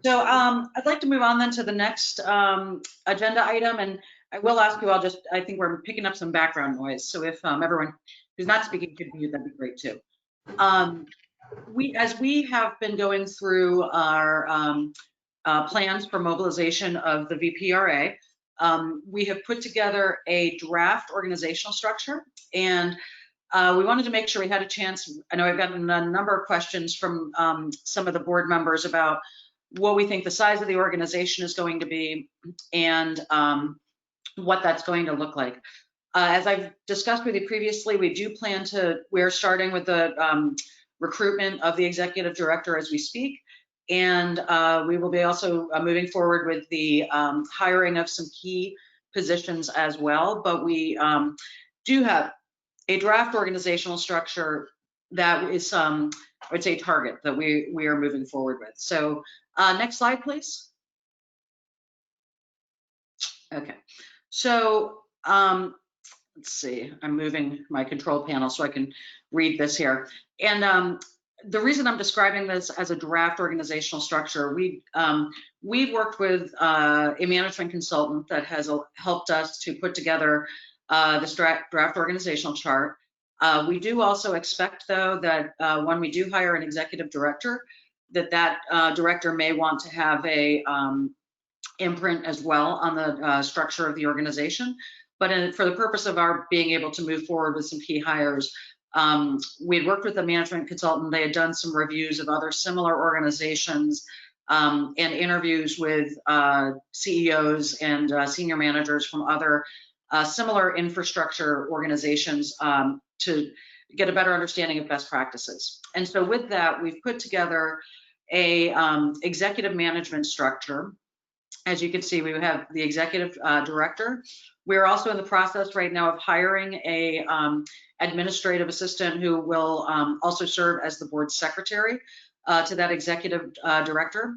So I'd like to move on then to the next agenda item, and I will ask you all I think we're picking up some background noise, so if everyone who's not speaking could mute, that'd be great too. As we have been going through our plans for mobilization of the VPRA. We have put together a draft organizational structure, and we wanted to make sure we had a chance. I know I've gotten a number of questions from some of the board members about what we think the size of the organization is going to be and what that's going to look like. As I've discussed with you previously, we're starting with the recruitment of the executive director as we speak. And we will be also moving forward with the hiring of some key positions as well. But we do have a draft organizational structure that is, I would say, target that we are moving forward with. So next slide, please. Okay, so let's see, I'm moving my control panel so I can read this here. And the reason I'm describing this as a draft organizational structure, we've worked with a management consultant that has helped us to put together this draft organizational chart. We do also expect, though, that when we do hire an executive director, that director may want to have a imprint as well on the structure of the organization. But for the purpose of our being able to move forward with some key hires, we had worked with a management consultant. They had done some reviews of other similar organizations and interviews with CEOs and senior managers from other similar infrastructure organizations to get a better understanding of best practices. And so with that, we've put together a executive management structure. As you can see, we have the executive director. We're also in the process right now of hiring a administrative assistant who will also serve as the board secretary to that executive director.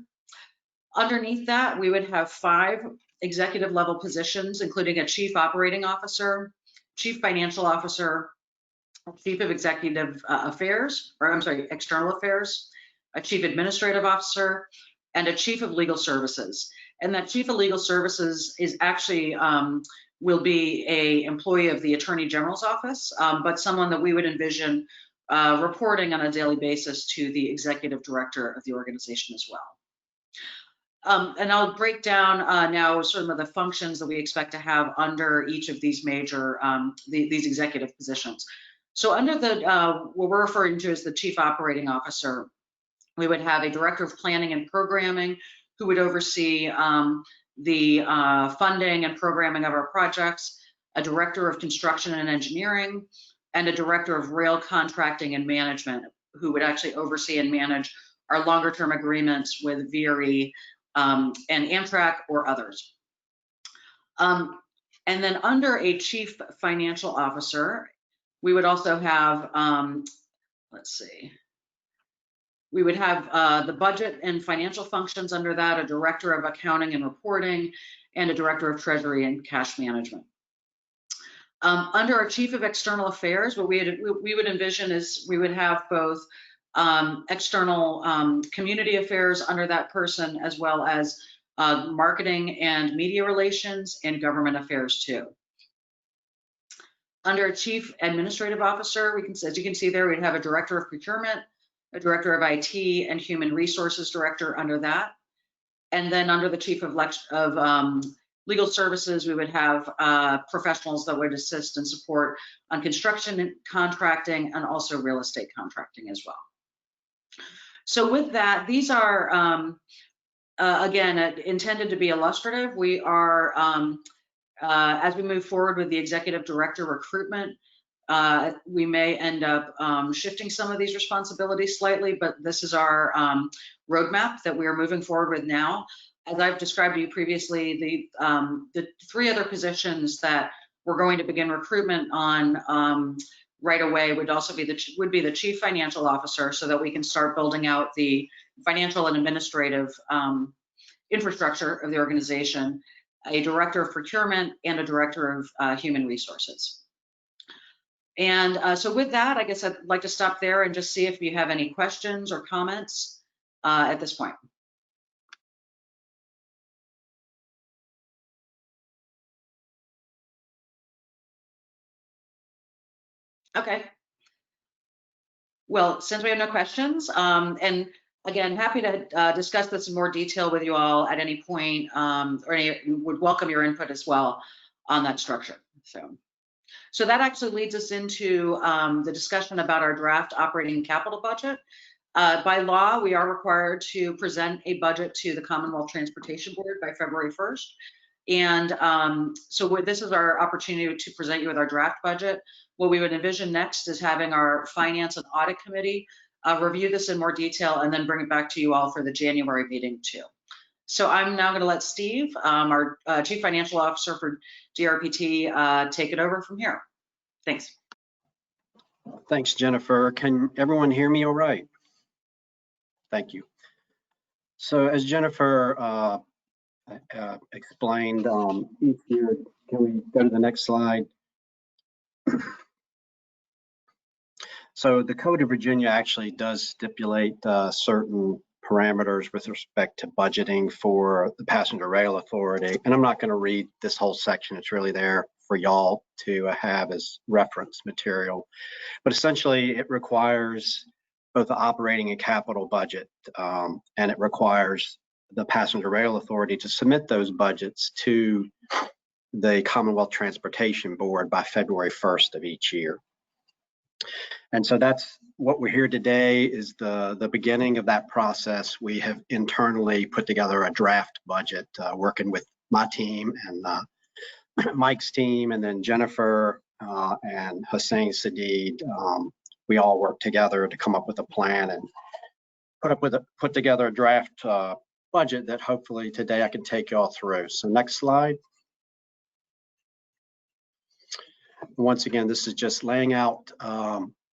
Underneath that, we would have 5 executive level positions, including a chief operating officer, chief financial officer, chief of executive external affairs, a chief administrative officer, and a chief of legal services. And that chief of legal services is actually will be a employee of the Attorney General's office, but someone that we would envision reporting on a daily basis to the executive director of the organization as well. And I'll break down now some of the functions that we expect to have under each of these major, these executive positions. So under the, what we're referring to as the chief operating officer, we would have a director of planning and programming who would oversee the funding and programming of our projects, a director of construction and engineering, and a director of rail contracting and management who would actually oversee and manage our longer term agreements with VPRA and Amtrak or others. And then under a chief financial officer, we would also have, let's see, we would have the budget and financial functions under that, a director of accounting and reporting, and a director of treasury and cash management. Under our chief of external affairs, what we would envision is we would have both external community affairs under that person, as well as marketing and media relations and government affairs too. Under a chief administrative officer, as you can see there, we'd have a director of procurement, a director of IT, and human resources director under that. And then under the chief of legal services, we would have professionals that would assist and support on construction and contracting and also real estate contracting as well. So with that, these are, again, intended to be illustrative. We are, as we move forward with the executive director recruitment, we may end up shifting some of these responsibilities slightly, but this is our roadmap that we are moving forward with now. As I've described to you previously, the 3 other positions that we're going to begin recruitment on right away would also be the chief financial officer, so that we can start building out the financial and administrative infrastructure of the organization, a director of procurement, and a director of human resources. And so with that, I guess I'd like to stop there and just see if you have any questions or comments at this point. Okay. Well, since we have no questions, and Again, happy to discuss this in more detail with you all at any point, would welcome your input as well on that structure. So that actually leads us into the discussion about our draft operating capital budget. By law, we are required to present a budget to the Commonwealth Transportation Board by February 1st. And this is our opportunity to present you with our draft budget. What we would envision next is having our Finance and Audit Committee review this in more detail and then bring it back to you all for the January meeting too. So I'm now going to let Steve, our Chief Financial Officer for DRPT, take it over from here. Thanks. Thanks, Jennifer. Can everyone hear me all right? Thank you. So as Jennifer explained, each year, can we go to the next slide? So the Code of Virginia actually does stipulate certain parameters with respect to budgeting for the Passenger Rail Authority. And I'm not going to read this whole section. It's really there for y'all to have as reference material. But essentially, it requires both the operating and capital budget, and it requires the Passenger Rail Authority to submit those budgets to the Commonwealth Transportation Board by February 1st of each year. And so that's what we're here today, is the beginning of that process. We have internally put together a draft budget, working with my team and Mike's team, and then Jennifer and Hussein Sadid. We all work together to come up with a plan and put together a draft budget that hopefully today I can take you all through. So next slide. Once again, this is just laying out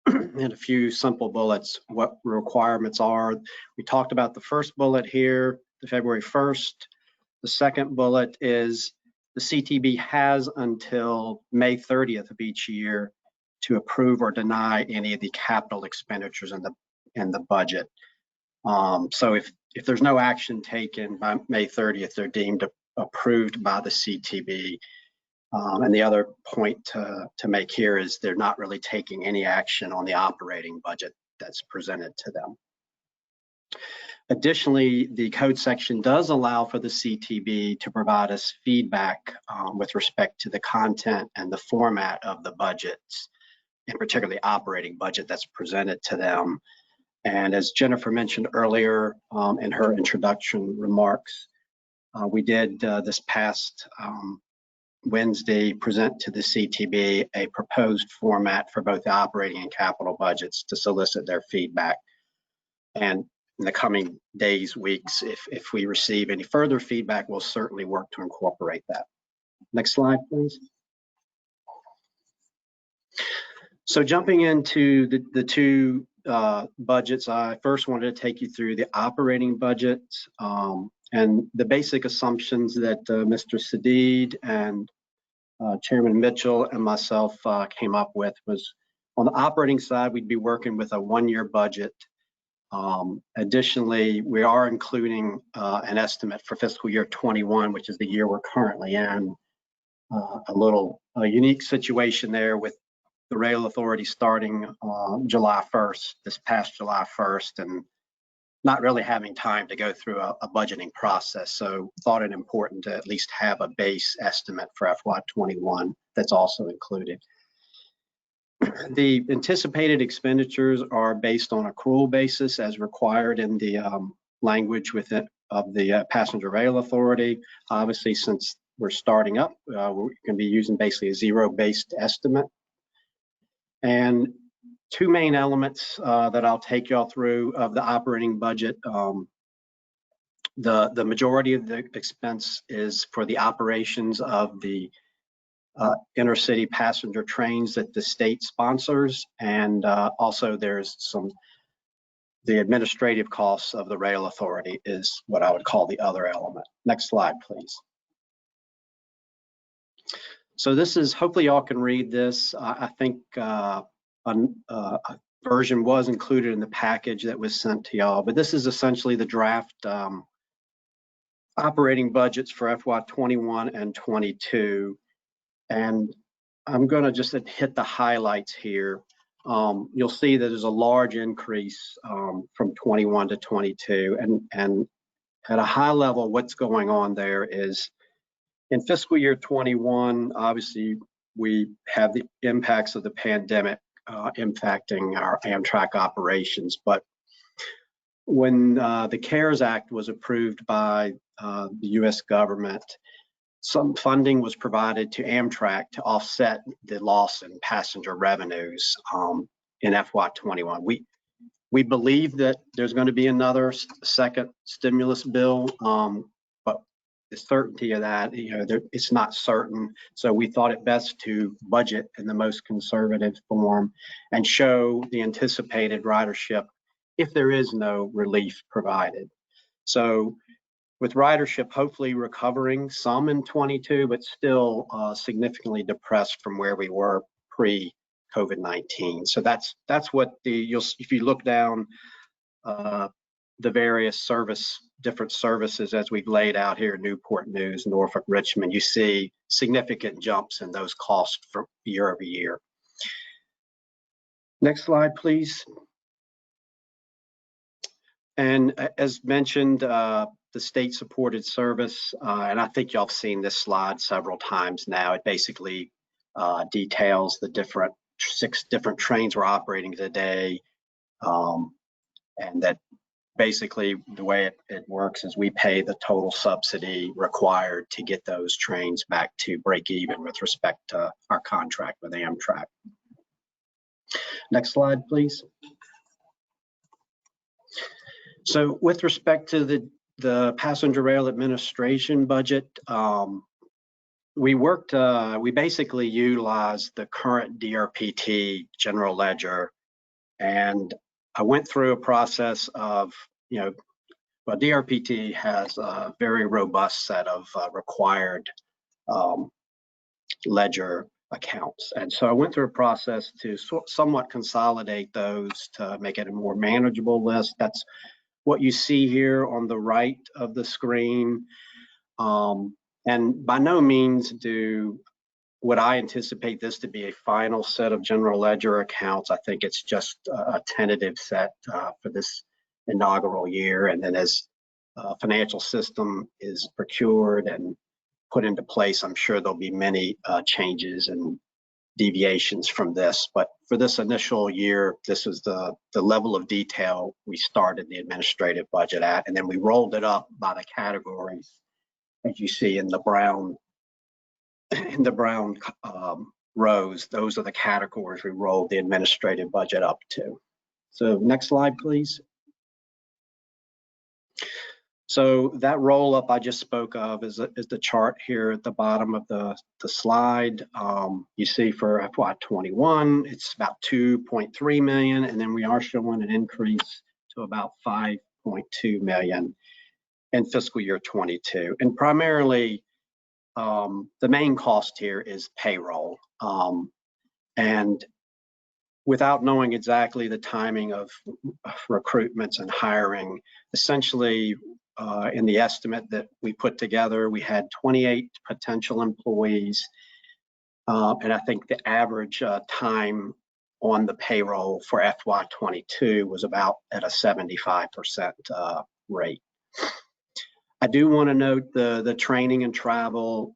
in a few simple bullets what requirements are. We talked about the first bullet here, the February 1st. The second bullet is the CTB has until May 30th of each year to approve or deny any of the capital expenditures in the budget. So if there's no action taken by May 30th, they're deemed approved by the CTB. And the other point to make here is they're not really taking any action on the operating budget that's presented to them. Additionally, the code section does allow for the CTB to provide us feedback with respect to the content and the format of the budgets, in particular the operating budget that's presented to them. And as Jennifer mentioned earlier in her introduction remarks, we did this past Wednesday present to the CTB a proposed format for both the operating and capital budgets to solicit their feedback. And in the coming days, weeks, if we receive any further feedback, we'll certainly work to incorporate that. Next slide, please. So jumping into the two budgets, I first wanted to take you through the operating budget and the basic assumptions that Mr. Sadid and Chairman Mitchell and myself came up with was, on the operating side, we'd be working with a one-year budget. Additionally, we are including an estimate for fiscal year 21, which is the year we're currently in. A unique situation there with the rail authority starting July 1st, this past July 1st, and not really having time to go through a budgeting process. So thought it important to at least have a base estimate for FY21 that's also included. The anticipated expenditures are based on accrual basis as required in the language of the Passenger Rail Authority. Obviously, since we're starting up, we're going to be using basically a zero-based estimate. And two main elements that I'll take y'all through of the operating budget. The majority of the expense is for the operations of the intercity passenger trains that the state sponsors, and also there's the administrative costs of the rail authority is what I would call the other element. Next slide, please. So this is, hopefully y'all can read this. I think a version was included in the package that was sent to y'all, but this is essentially the draft operating budgets for FY21 and 22. And I'm going to just hit the highlights here. you'll see that there's a large increase from 21 to 22. And at a high level, what's going on there is in fiscal year 21, obviously, we have the impacts of the pandemic impacting our Amtrak operations. But when the CARES Act was approved by the U.S. government, some funding was provided to Amtrak to offset the loss in passenger revenues in FY21. We believe that there's going to be another second stimulus bill, but the certainty of that, it's not certain. So we thought it best to budget in the most conservative form and show the anticipated ridership if there is no relief provided. So with ridership hopefully recovering some in 22, but still significantly depressed from where we were pre-COVID-19. So that's what if you look down the various different services as we've laid out here, Newport News, Norfolk, Richmond, you see significant jumps in those costs from year over year. Next slide, please. And as mentioned, the state-supported service, and I think y'all have seen this slide several times now. It basically details the 6 different trains we're operating today, and that basically the way it works is we pay the total subsidy required to get those trains back to break even with respect to our contract with Amtrak. Next slide, please. So with respect to the passenger rail administration budget, we basically utilized the current DRPT general ledger, and I went through a process of, well, DRPT has a very robust set of required ledger accounts. And so I went through a process to somewhat consolidate those to make it a more manageable list. That's what you see here on the right of the screen. And by no means would I anticipate this to be a final set of general ledger accounts. I think it's just a tentative set for this inaugural year. And then as financial system is procured and put into place, I'm sure there'll be many changes and deviations from this. But for this initial year, this is the level of detail we started the administrative budget at, and then we rolled it up by the categories, as you see in the brown rows. Those are the categories we rolled the administrative budget up to. So next slide, please. So that roll up I just spoke of is the chart here at the bottom of the slide. You see for FY21, it's about 2.3 million, and then we are showing an increase to about 5.2 million in fiscal year 22. And primarily, the main cost here is payroll. And without knowing exactly the timing of recruitments and hiring, essentially, in the estimate that we put together, we had 28 potential employees, and I think the average time on the payroll for FY22 was about at a 75% rate. I do want to note the training and travel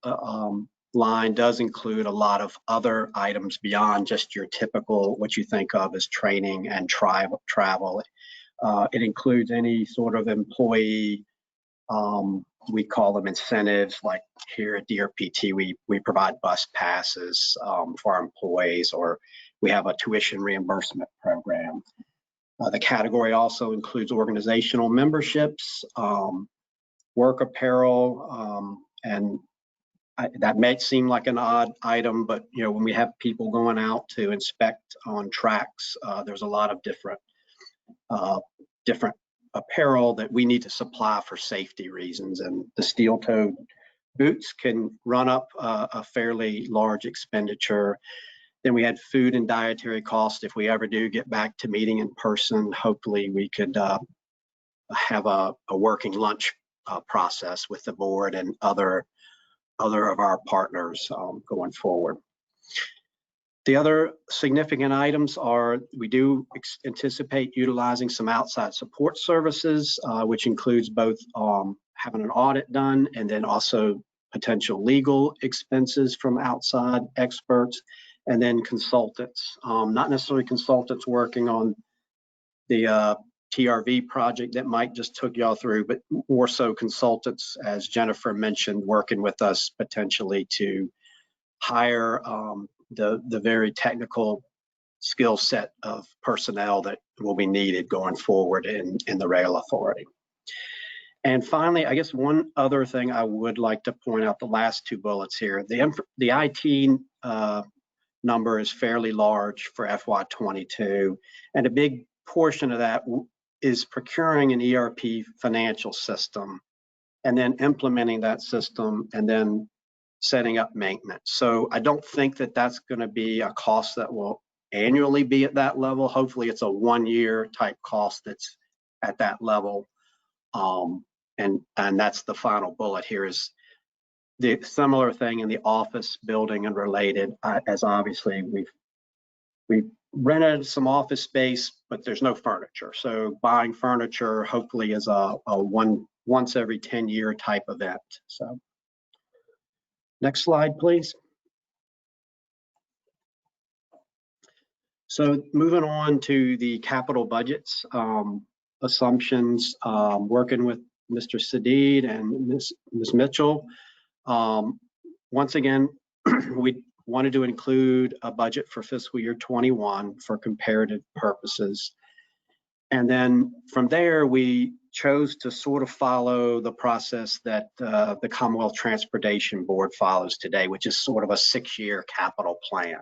line does include a lot of other items beyond just your typical, what you think of as training and travel. It includes any sort of employee, we call them incentives, like here at DRPT, we provide bus passes for our employees, or we have a tuition reimbursement program. The category also includes organizational memberships, work apparel, and that may seem like an odd item, but when we have people going out to inspect on tracks, there's a lot of different apparel that we need to supply for safety reasons, and the steel-toed boots can run up a fairly large expenditure. Then we had food and dietary costs. If we ever do get back to meeting in person, hopefully we could have a working lunch process with the board and other of our partners going forward. The other significant items are we do anticipate utilizing some outside support services, which includes both having an audit done and then also potential legal expenses from outside experts, and then consultants, not necessarily consultants working on the TRV project that Mike just took y'all through, but more so consultants, as Jennifer mentioned, working with us potentially to hire the very technical skill set of personnel that will be needed going forward in the rail authority. And finally, I guess one other thing I would like to point out, the last two bullets here, the IT number is fairly large for FY22, and a big portion of that is procuring an ERP financial system and then implementing that system and then setting up maintenance. So I don't think that that's going to be a cost that will annually be at that level. Hopefully it's a 1-year type cost that's at that level. And that's the final bullet here, is the similar thing in the office building and related, as obviously we've rented some office space, but there's no furniture. So buying furniture hopefully is a once every 10-year type event. So next slide, please. So moving on to the capital budgets assumptions, working with Mr. Sadid and Ms. Mitchell. Once again, we wanted to include a budget for fiscal year 21 for comparative purposes. And then from there, we chose to sort of follow the process that the Commonwealth Transportation Board follows today, which is sort of a 6-year capital plan.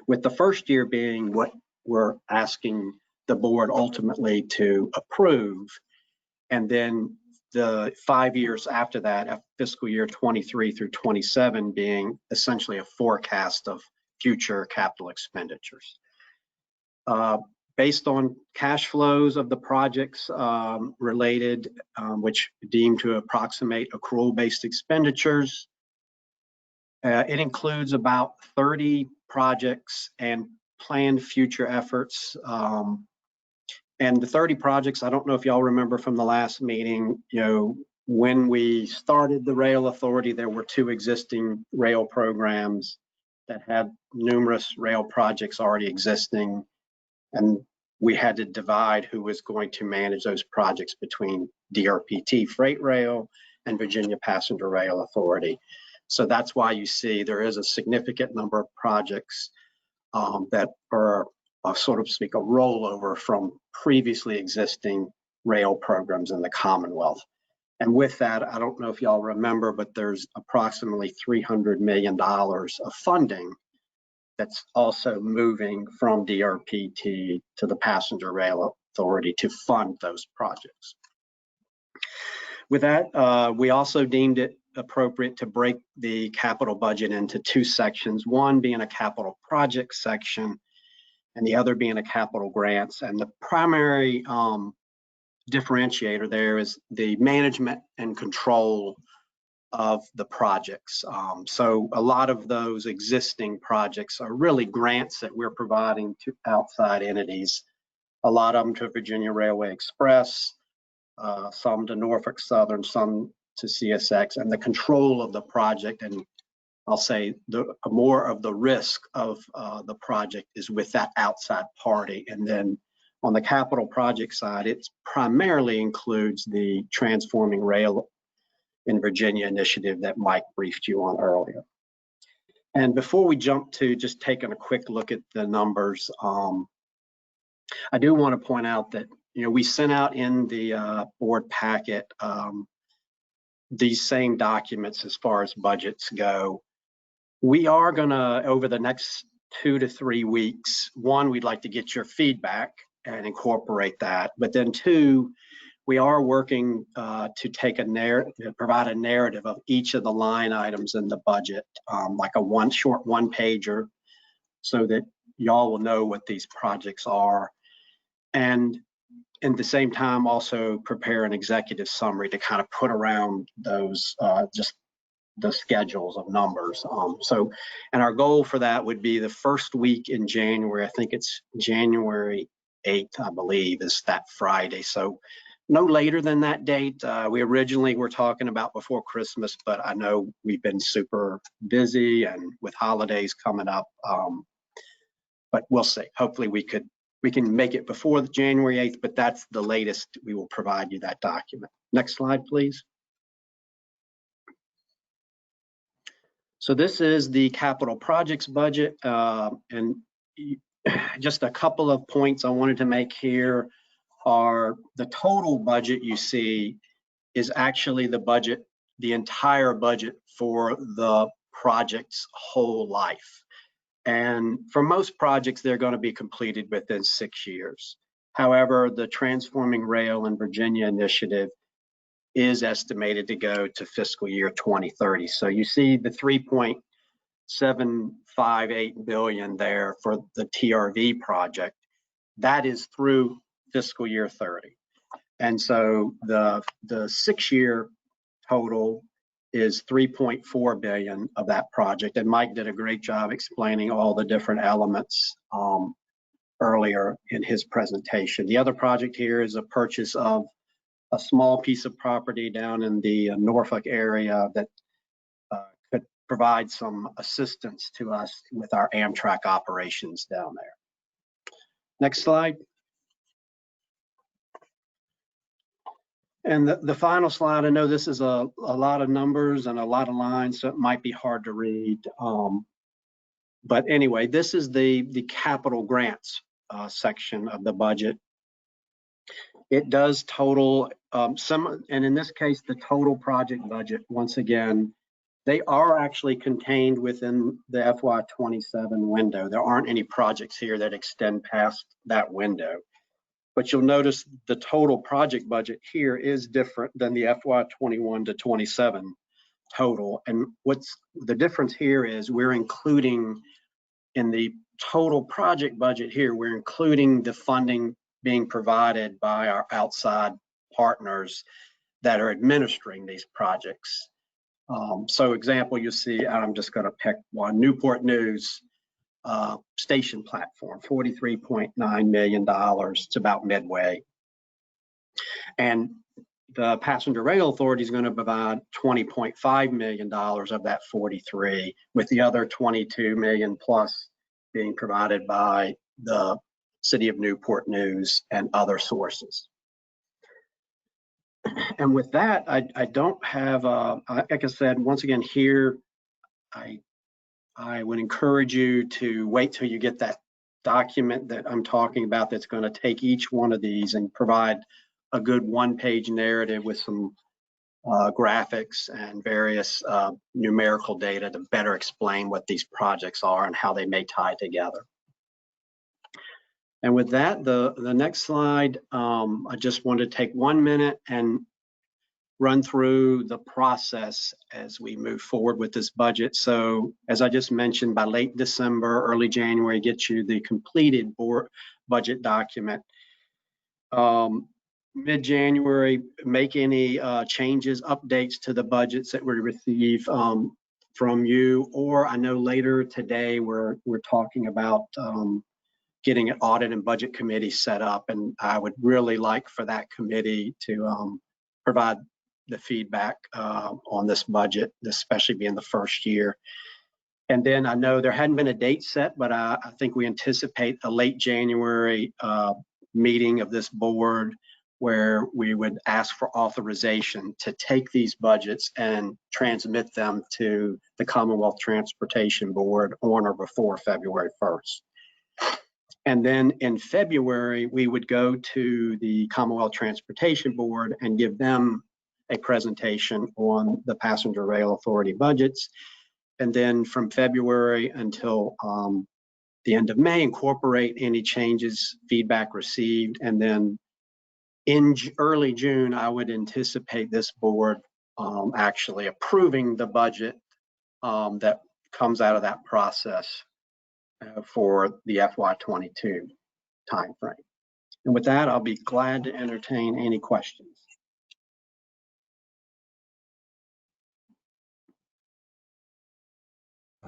With the first year being what we're asking the board ultimately to approve, and then the 5 years after that, fiscal year 23 through 27, being essentially a forecast of future capital expenditures. Based on cash flows of the projects related, which deemed to approximate accrual-based expenditures, it includes about 30 projects and planned future efforts. And the 30 projects, I don't know if y'all remember from the last meeting, when we started the rail authority, there were 2 existing rail programs that had numerous rail projects already existing. And we had to divide who was going to manage those projects between DRPT Freight Rail and Virginia Passenger Rail Authority. So that's why you see there is a significant number of projects that are sort of speak a rollover from previously existing rail programs in the Commonwealth. And with that, I don't know if y'all remember, but there's approximately $300 million of funding that's also moving from DRPT to the Passenger Rail Authority to fund those projects. With that, we also deemed it appropriate to break the capital budget into 2 sections, one being a capital project section and the other being a capital grants. And the primary differentiator there is the management and control of the projects. So a lot of those existing projects are really grants that we're providing to outside entities, a lot of them to Virginia Railway Express, some to Norfolk Southern, some to CSX, and the control of the project, and I'll say more of the risk of the project is with that outside party. And then on the capital project side, it primarily includes the Transforming Rail in Virginia initiative that Mike briefed you on earlier. And before we jump to just taking a quick look at the numbers, I do want to point out that we sent out in the board packet these same documents as far as budgets go. We are gonna, over the next 2 to 3 weeks, one, we'd like to get your feedback and incorporate that, but then 2, we are working to take a narrative, provide a narrative of each of the line items in the budget, like a short 1-pager, so that y'all will know what these projects are. And at the same time, also prepare an executive summary to kind of put around those, just the schedules of numbers. And our goal for that would be the first week in January. I think it's January 8th, I believe, is that Friday. So no later than that date. We originally were talking about before Christmas, but I know we've been super busy and with holidays coming up. But we'll see. Hopefully we can make it before the January 8th, but that's the latest we will provide you that document. Next slide, please. So this is the capital projects budget, and just a couple of points I wanted to make here are the total budget you see is actually the budget, the entire budget for the project's whole life. And for most projects, they're going to be completed within 6 years. However, the Transforming Rail in Virginia initiative is estimated to go to fiscal year 2030. So you see the 3.758 billion there for the TRV project. That is through fiscal year 30. And so the 6-year total is 3.4 billion of that project. And Mike did a great job explaining all the different elements earlier in his presentation. The other project here is a purchase of a small piece of property down in the Norfolk area that could provide some assistance to us with our Amtrak operations down there. Next slide. And the final slide, I know this is a lot of numbers and a lot of lines, so it might be hard to read. But anyway, this is the capital grants section of the budget. It does total and in this case, the total project budget, once again, they are actually contained within the FY27 window. There aren't any projects here that extend past that window. But you'll notice the total project budget here is different than the FY21 to 27 total. And what's the difference here is we're including in the total project budget here, we're including the funding being provided by our outside partners that are administering these projects. So example, you see, I'm just going to pick one, Newport News station platform, $43.9 million. It's about midway. And the Passenger Rail Authority is going to provide $20.5 million of that 43, with the other 22 million plus being provided by the City of Newport News and other sources. And with that, I don't have, like I said, once again here, I would encourage you to wait till you get that document that I'm talking about that's going to take each one of these and provide a good one-page narrative with some graphics and various numerical data to better explain what these projects are and how they may tie together. And with that, the next slide, I just want to take 1 minute and run through the process as we move forward with this budget. So as I just mentioned, by late December, early January, get you the completed board budget document. Mid-January, make any changes, updates to the budgets that we receive from you, or I know later today we're talking about getting an audit and budget committee set up, and I would really like for that committee to provide the feedback on this budget, especially being the first year. And then I know there hadn't been a date set, but I think we anticipate a late January meeting of this board where we would ask for authorization to take these budgets and transmit them to the Commonwealth Transportation Board on or before February 1st. And then in February, we would go to the Commonwealth Transportation Board and give them a presentation on the Passenger Rail Authority budgets. And then from February until the end of May, incorporate any changes, feedback received. And then in early June, I would anticipate this board actually approving the budget that comes out of that process for the FY22 timeframe. And with that, I'll be glad to entertain any questions.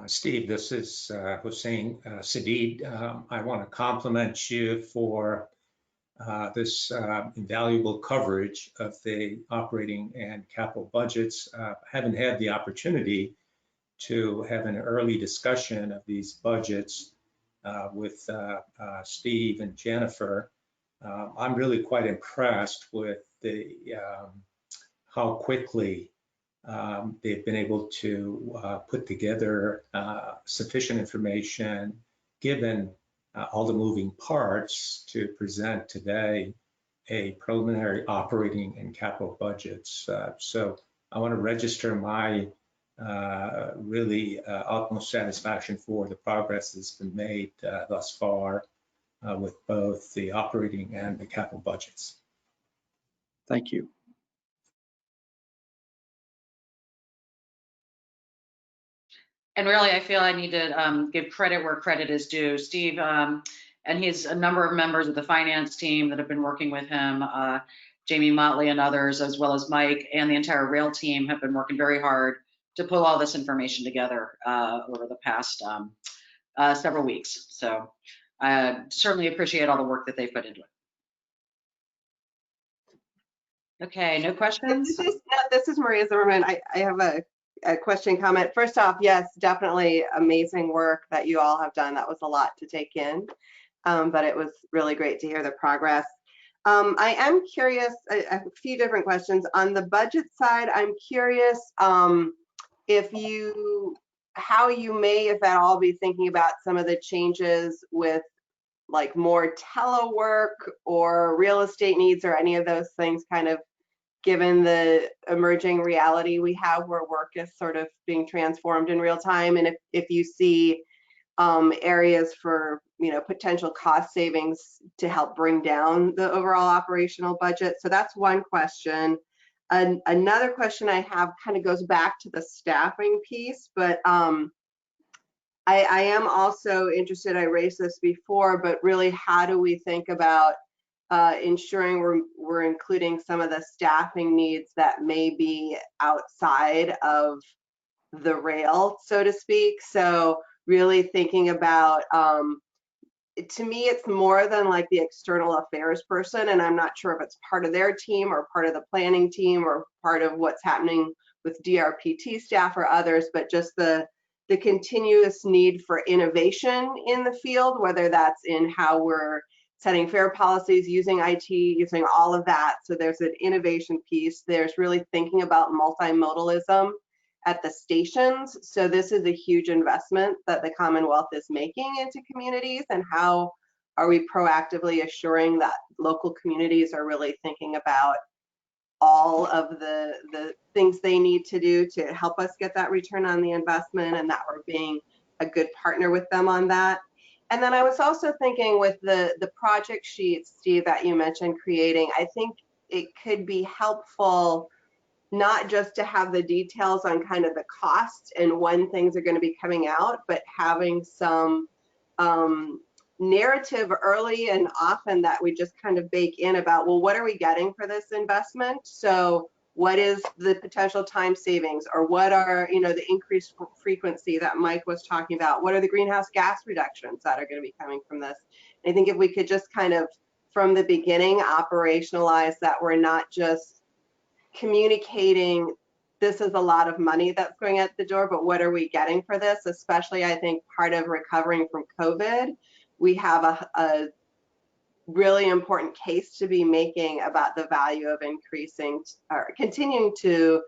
Steve, this is Hussein Sadid. I want to compliment you for this invaluable coverage of the operating and capital budgets. Haven't had the opportunity to have an early discussion of these budgets with Steve and Jennifer. I'm really quite impressed with the how quickly they've been able to put together sufficient information, given all the moving parts, to present today a preliminary operating and capital budgets. So I want to register my really utmost satisfaction for the progress that's been made thus far with both the operating and the capital budgets. Thank you. And really, I feel I need to give credit where credit is due. Steve, and he has a number of members of the finance team that have been working with him, Jamie Motley and others, as well as Mike and the entire rail team have been working very hard to pull all this information together over the past several weeks. So I certainly appreciate all the work that they've put into it. Okay, no questions? This is Maria Zimmerman. I have a question, comment. First off, yes, definitely amazing work that you all have done. That was a lot to take in, but it was really great to hear the progress. I am curious, a few different questions. On the budget side, I'm curious how you may, if at all, be thinking about some of the changes with like more telework or real estate needs or any of those things, kind of given the emerging reality we have where work is sort of being transformed in real time, and if you see areas for potential cost savings to help bring down the overall operational budget. So that's one question. Another question I have kind of goes back to the staffing piece, but I am also interested, I raised this before, but really how do we think about ensuring we're including some of the staffing needs that may be outside of the rail, so to speak. So really thinking about, to me, it's more than like the external affairs person, and I'm not sure if it's part of their team or part of the planning team or part of what's happening with DRPT staff or others, but just the continuous need for innovation in the field, whether that's in how we're setting fare policies, using IT, using all of that. So there's an innovation piece. There's really thinking about multimodalism at the stations. So this is a huge investment that the Commonwealth is making into communities, and how are we proactively assuring that local communities are really thinking about all of the things they need to do to help us get that return on the investment, and that we're being a good partner with them on that. And then I was also thinking with the project sheets, Steve, that you mentioned creating, I think it could be helpful not just to have the details on kind of the costs and when things are going to be coming out, but having some narrative early and often that we just kind of bake in about, well, what are we getting for this investment? So what is the potential time savings, or what are, the increased frequency that Mike was talking about? What are the greenhouse gas reductions that are going to be coming from this? And I think if we could just kind of, from the beginning, operationalize that we're not just communicating, this is a lot of money that's going out the door, but what are we getting for this? Especially, I think, part of recovering from COVID, we have a really important case to be making about the value of increasing or continuing to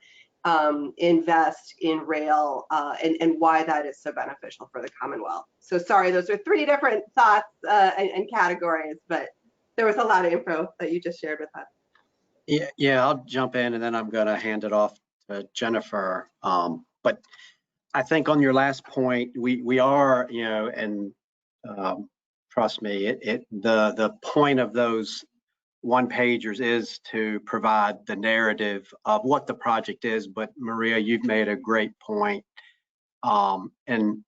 invest in rail and why that is so beneficial for the Commonwealth. So sorry, those are three different thoughts and categories, but there was a lot of info that you just shared with us. Yeah, I'll jump in and then I'm going to hand it off to Jennifer. But I think on your last point, we are, and trust me, the point of those one-pagers is to provide the narrative of what the project is. But Maria, you've made a great point. And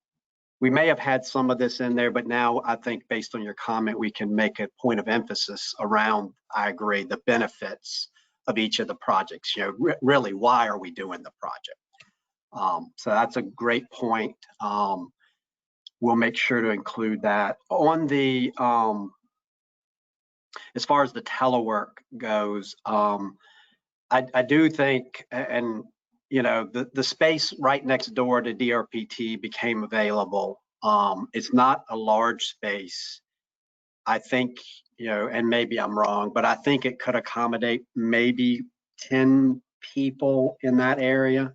we may have had some of this in there, but now I think based on your comment, we can make a point of emphasis around, I agree, the benefits of each of the projects. Really, why are we doing the project? So that's a great point. We'll make sure to include that. On the, as far as the telework goes, I do think, and you know, the space right next door to DRPT became available. It's not a large space. I think, you know, and maybe I'm wrong, but I think it could accommodate maybe 10 people in that area.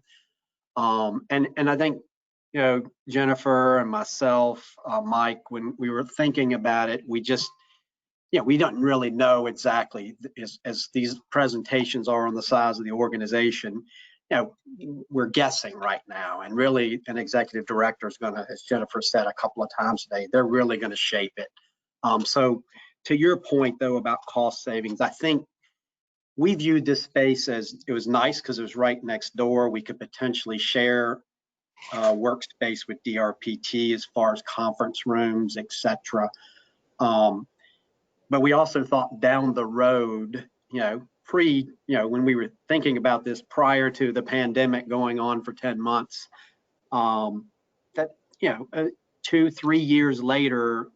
And I think, you know, Jennifer and myself, Mike, when we were thinking about it, we just, you know, we don't really know exactly as these presentations are on the size of the organization. You know, we're guessing right now, and really an executive director is going to, as Jennifer said a couple of times today, they're really going to shape it. So to your point though about cost savings, I think we viewed this space as it was nice because it was right next door. We could potentially share workspace with DRPT as far as conference rooms, etc. But we also thought down the road, you know, when we were thinking about this prior to the pandemic going on for 10 months, that, you know, 2-3 years later,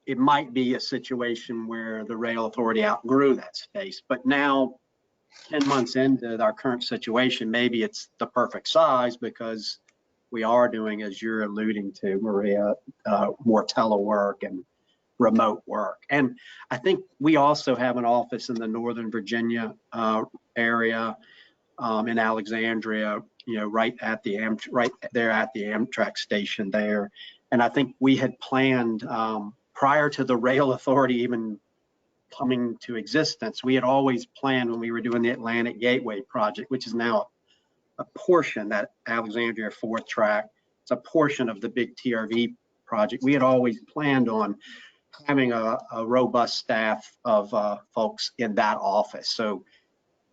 it might be a situation where the rail authority outgrew that space. But now, 10 months into our current situation, maybe it's the perfect size because we are doing, as you're alluding to, Maria, more telework and remote work. And I think we also have an office in the Northern Virginia area, in Alexandria, you know, right there at the Amtrak station there. And I think we had planned prior to the rail authority even coming to existence, we had always planned when we were doing the Atlantic Gateway project, which is now a portion, that Alexandria 4th track, it's a portion of the big TRV project. We had always planned on having a robust staff of folks in that office. So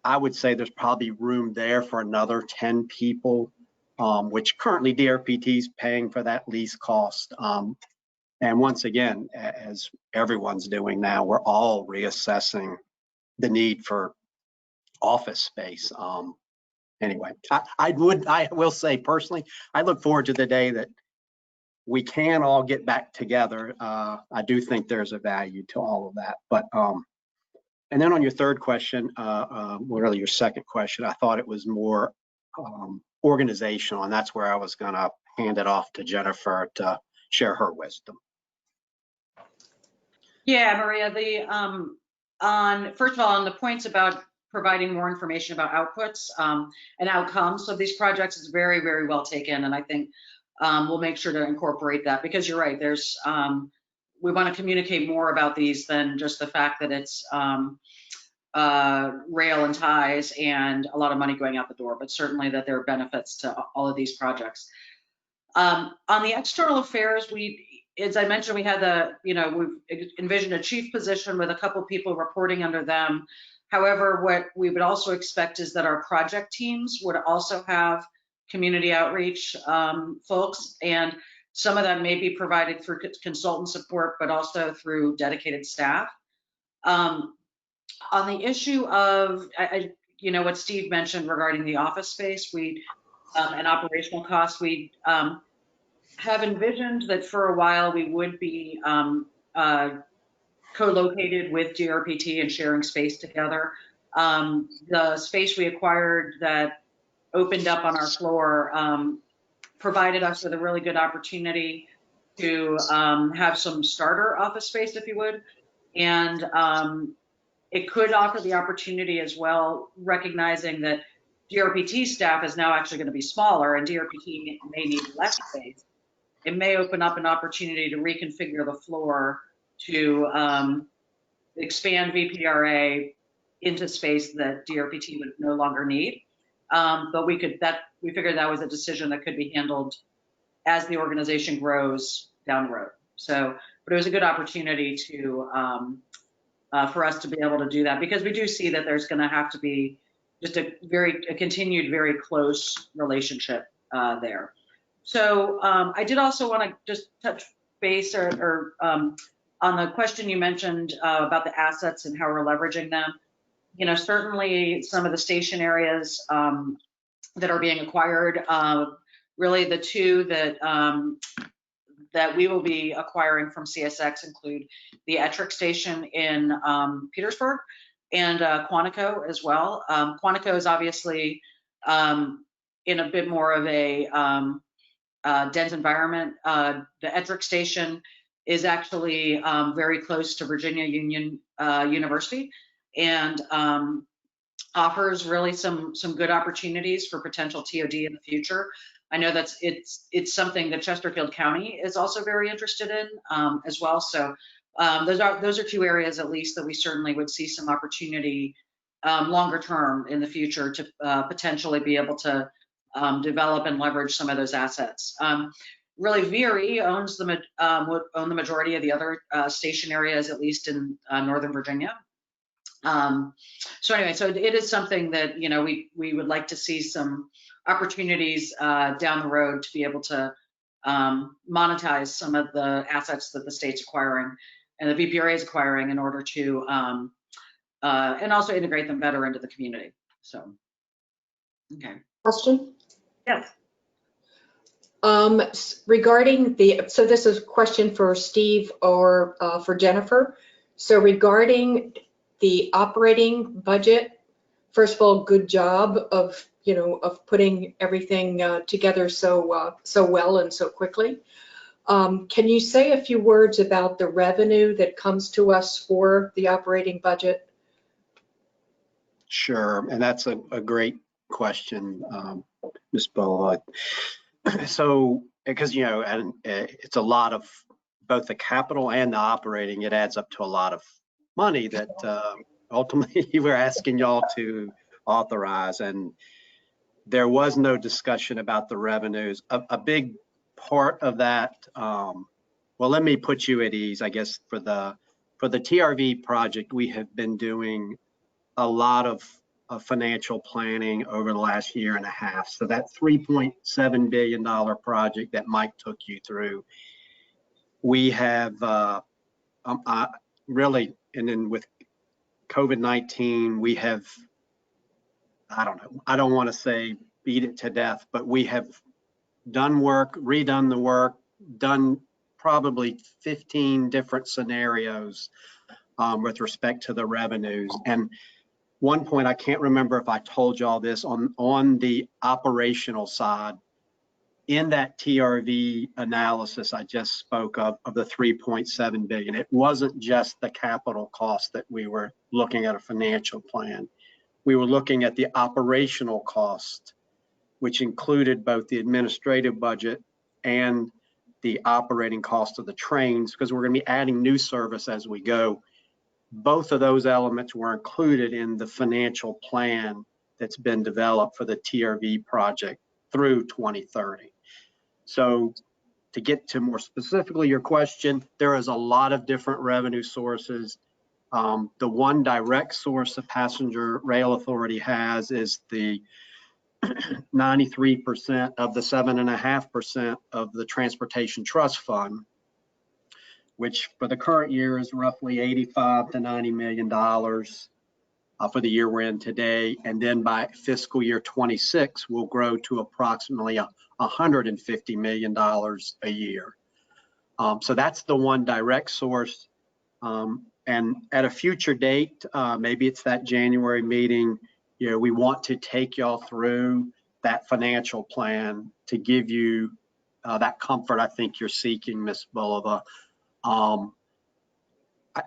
I would say there's probably room there for another 10 people, which currently DRPT is paying for that lease cost. And once again, as everyone's doing now, we're all reassessing the need for office space. Anyway, I will say personally, I look forward to the day that we can all get back together. I do think there's a value to all of that. But and then on your third question, really your second question, I thought it was more organizational, and that's where I was going to hand it off to Jennifer to share her wisdom. Yeah, Maria, first of all, on the points about providing more information about outputs and outcomes of these projects is very, very well taken. And I think we'll make sure to incorporate that, because you're right, there's, we want to communicate more about these than just the fact that it's rail and ties and a lot of money going out the door, but certainly that there are benefits to all of these projects. On the external affairs, as I mentioned, we had we've envisioned a chief position with a couple people reporting under them. However, what we would also expect is that our project teams would also have community outreach folks, and some of that may be provided through consultant support, but also through dedicated staff. On the issue of, what Steve mentioned regarding the office space, and operational costs, we have envisioned that for a while we would be co-located with DRPT and sharing space together. The space we acquired that opened up on our floor provided us with a really good opportunity to have some starter office space, if you would. And it could offer the opportunity as well, recognizing that DRPT staff is now actually going to be smaller and DRPT may need less space. It may open up an opportunity to reconfigure the floor to expand VPRA into space that DRPT would no longer need. But we figured that was a decision that could be handled as the organization grows down the road. So, but it was a good opportunity for us to be able to do that, because we do see that there's going to have to be just a continued very close relationship there. So I did also want to just touch base on the question you mentioned about the assets and how we're leveraging them. Certainly some of the station areas that are being acquired, Really, the two that we will be acquiring from CSX include the Ettrick station in Petersburg and Quantico as well. Quantico is obviously in a bit more of a dense environment. The Ettrick station is actually very close to Virginia Union University, and offers really some good opportunities for potential TOD in the future. I know it's something that Chesterfield County is also very interested in as well. So those are two areas at least that we certainly would see some opportunity longer term in the future to potentially be able to develop and leverage some of those assets. Really, VRE owns would own the majority of the other station areas, at least in Northern Virginia. So anyway, so it is something that, you know, we would like to see some opportunities down the road to be able to monetize some of the assets that the state's acquiring and the VPRA is acquiring in order to, and also integrate them better into the community. So, okay. Question? Yes. Regarding so this is a question for Steve or for Jennifer. So regarding the operating budget, first of all, good job of, you know, of putting everything together so well and so quickly. Can you say a few words about the revenue that comes to us for the operating budget? Sure, and that's a great question, Ms. Bull. So, because, you know, and it's a lot of both the capital and the operating, it adds up to a lot of money that ultimately we're asking y'all to authorize. And there was no discussion about the revenues. A big part of that, well, let me put you at ease, I guess, for the TRV project, we have been doing a lot of financial planning over the last year and a half. So that $3.7 billion project that Mike took you through, we have really, and then with COVID-19, we have, I don't know, I don't want to say beat it to death, but we have done work, redone the work, done probably 15 different scenarios with respect to the revenues. And one point, I can't remember if I told y'all this, on the operational side, in that TRV analysis I just spoke of the 3.7 billion, it wasn't just the capital cost that we were looking at a financial plan. We were looking at the operational cost, which included both the administrative budget and the operating cost of the trains, because we're going to be adding new service as we go. Both of those elements were included in the financial plan that's been developed for the TRV project through 2030. So to get to more specifically your question, there is a lot of different revenue sources. The one direct source the Passenger Rail Authority has is the 93% of the 7.5% of the Transportation Trust Fund, which for the current year is roughly $85 to $90 million for the year we're in today. And then by fiscal year 26, we'll grow to approximately $150 million a year. So that's the one direct source. And at a future date, maybe it's that January meeting, you know, we want to take y'all through that financial plan to give you that comfort I think you're seeking, Ms. Bulova.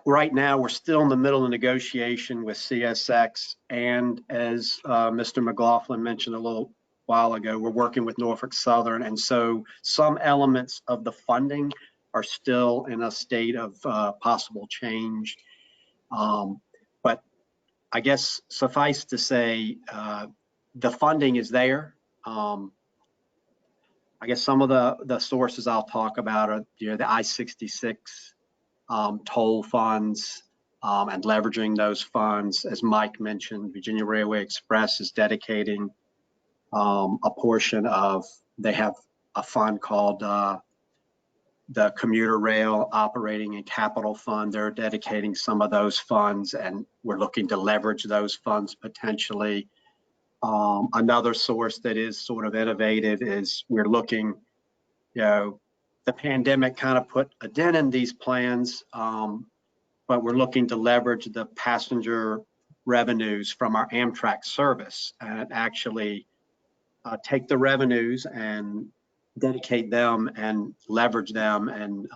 Right now, we're still in the middle of negotiation with CSX, and as Mr. McLaughlin mentioned a little while ago, we're working with Norfolk Southern, and so some elements of the funding are still in a state of possible change. But I guess suffice to say, the funding is there. I guess some of the sources I'll talk about are, you know, the I-66 toll funds and leveraging those funds. As Mike mentioned, Virginia Railway Express is dedicating a portion of, they have a fund called the Commuter Rail Operating and Capital Fund. They're dedicating some of those funds, and we're looking to leverage those funds potentially. Another source that is sort of innovative is we're looking, the pandemic kind of put a dent in these plans, but we're looking to leverage the passenger revenues from our Amtrak service and actually take the revenues and dedicate them and leverage them and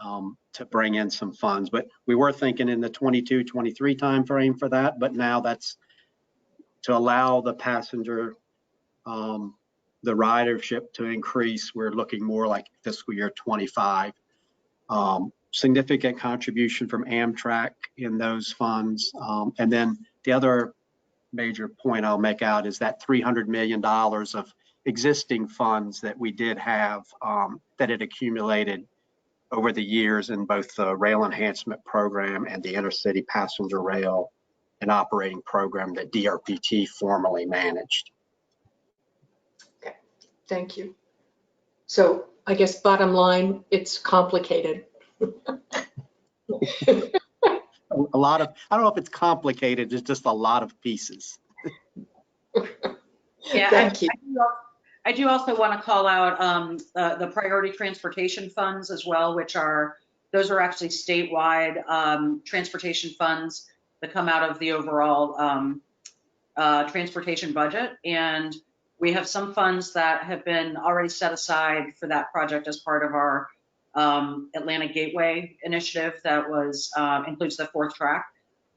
to bring in some funds. But we were thinking in the 22-23 timeframe for that, but now that's to allow the passenger, the ridership to increase. We're looking more like fiscal year 25. Significant contribution from Amtrak in those funds. And then the other major point I'll make out is that $300 million of existing funds that we did have that had accumulated over the years in both the rail enhancement program and the intercity passenger rail and operating program that DRPT formerly managed. Okay, thank you. So I guess bottom line, it's complicated. A lot of, I don't know if it's complicated, it's just a lot of pieces. Yeah, Thank you. I do also want to call out the priority transportation funds as well, those are actually statewide transportation funds that come out of the overall transportation budget. And we have some funds that have been already set aside for that project as part of our Atlanta Gateway initiative that includes the 4th track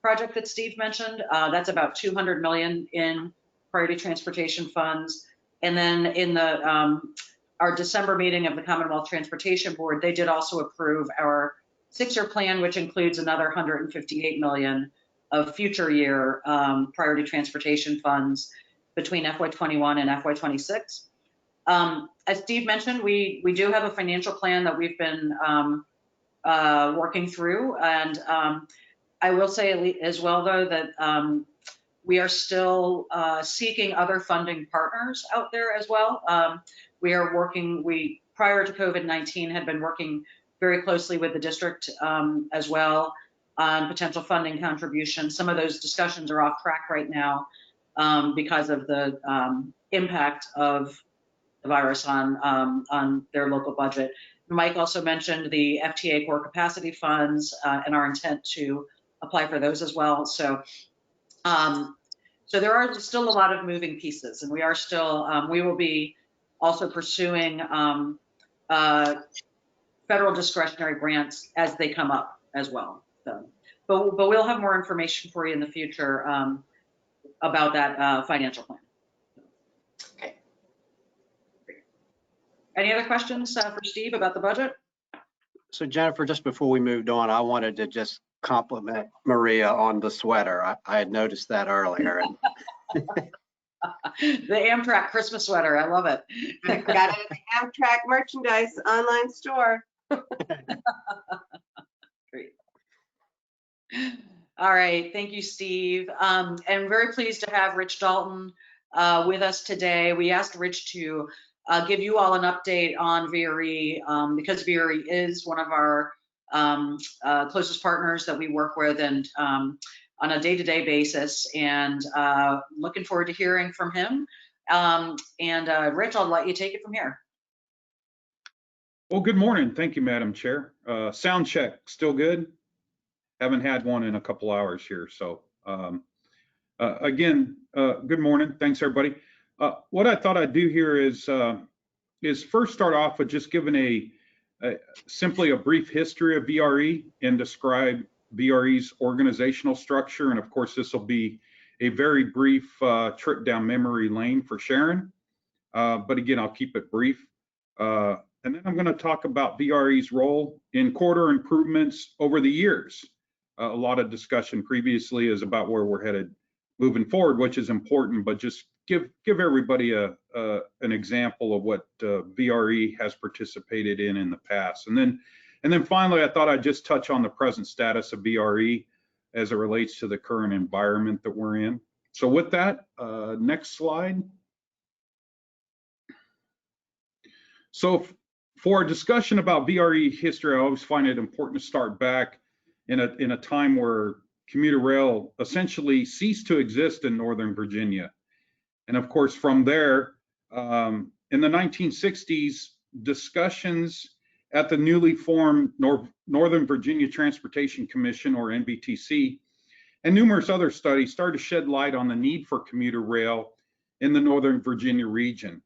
project that Steve mentioned. That's about $200 million in priority transportation funds. And then in our December meeting of the Commonwealth Transportation Board, they did also approve our 6-year plan, which includes another $158 million of future year priority transportation funds between FY21 and FY26. As Steve mentioned, we do have a financial plan that we've been working through. And I will say as well, though, that we are still seeking other funding partners out there as well. We prior to COVID-19 had been working very closely with the district as well on potential funding contributions. Some of those discussions are off track right now because of the impact of the virus on their local budget. Mike also mentioned the FTA core capacity funds and our intent to apply for those as well. So there are still a lot of moving pieces, and we are still, we will be also pursuing federal discretionary grants as they come up as well. So, but we'll have more information for you in the future about that financial plan. Okay. Any other questions for Steve about the budget? So Jennifer, just before we moved on, I wanted to just compliment Maria on the sweater. I had noticed that earlier. The Amtrak Christmas sweater, I love it. Got it at the Amtrak merchandise online store. Great. All right, thank you, Steve. And very pleased to have Rich Dalton with us today. We asked Rich to give you all an update on VRE because VRE is one of our closest partners that we work with and on a day-to-day basis, and looking forward to hearing from him. Rich, I'll let you take it from here. Well, good morning. Thank you, Madam Chair. Sound check, still good? Haven't had one in a couple hours here. So again, good morning. Thanks, everybody. What I thought I'd do here is first start off with just giving simply a brief history of VRE and describe VRE's organizational structure. And of course, this will be a very brief trip down memory lane for Sharon. But again, I'll keep it brief. And then I'm going to talk about VRE's role in corridor improvements over the years. A lot of discussion previously is about where we're headed moving forward, which is important, but just give everybody an example of what VRE has participated in the past. And then finally, I thought I'd just touch on the present status of VRE as it relates to the current environment that we're in. So with that, next slide. So for a discussion about VRE history, I always find it important to start back in a time where commuter rail essentially ceased to exist in Northern Virginia. And of course, from there, in the 1960s, discussions at the newly formed Northern Virginia Transportation Commission, or NVTC, and numerous other studies started to shed light on the need for commuter rail in the Northern Virginia region.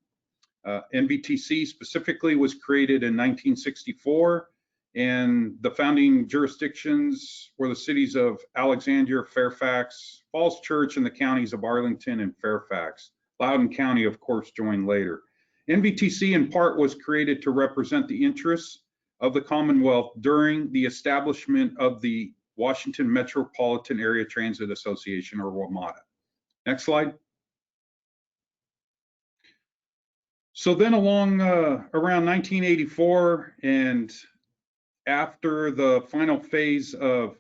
NVTC specifically was created in 1964, and the founding jurisdictions were the cities of Alexandria, Fairfax, Falls Church, and the counties of Arlington and Fairfax. Loudoun County, of course, joined later. NVTC in part was created to represent the interests of the Commonwealth during the establishment of the Washington Metropolitan Area Transit Association, or WMATA. Next slide. So then around 1984, and after the final phase of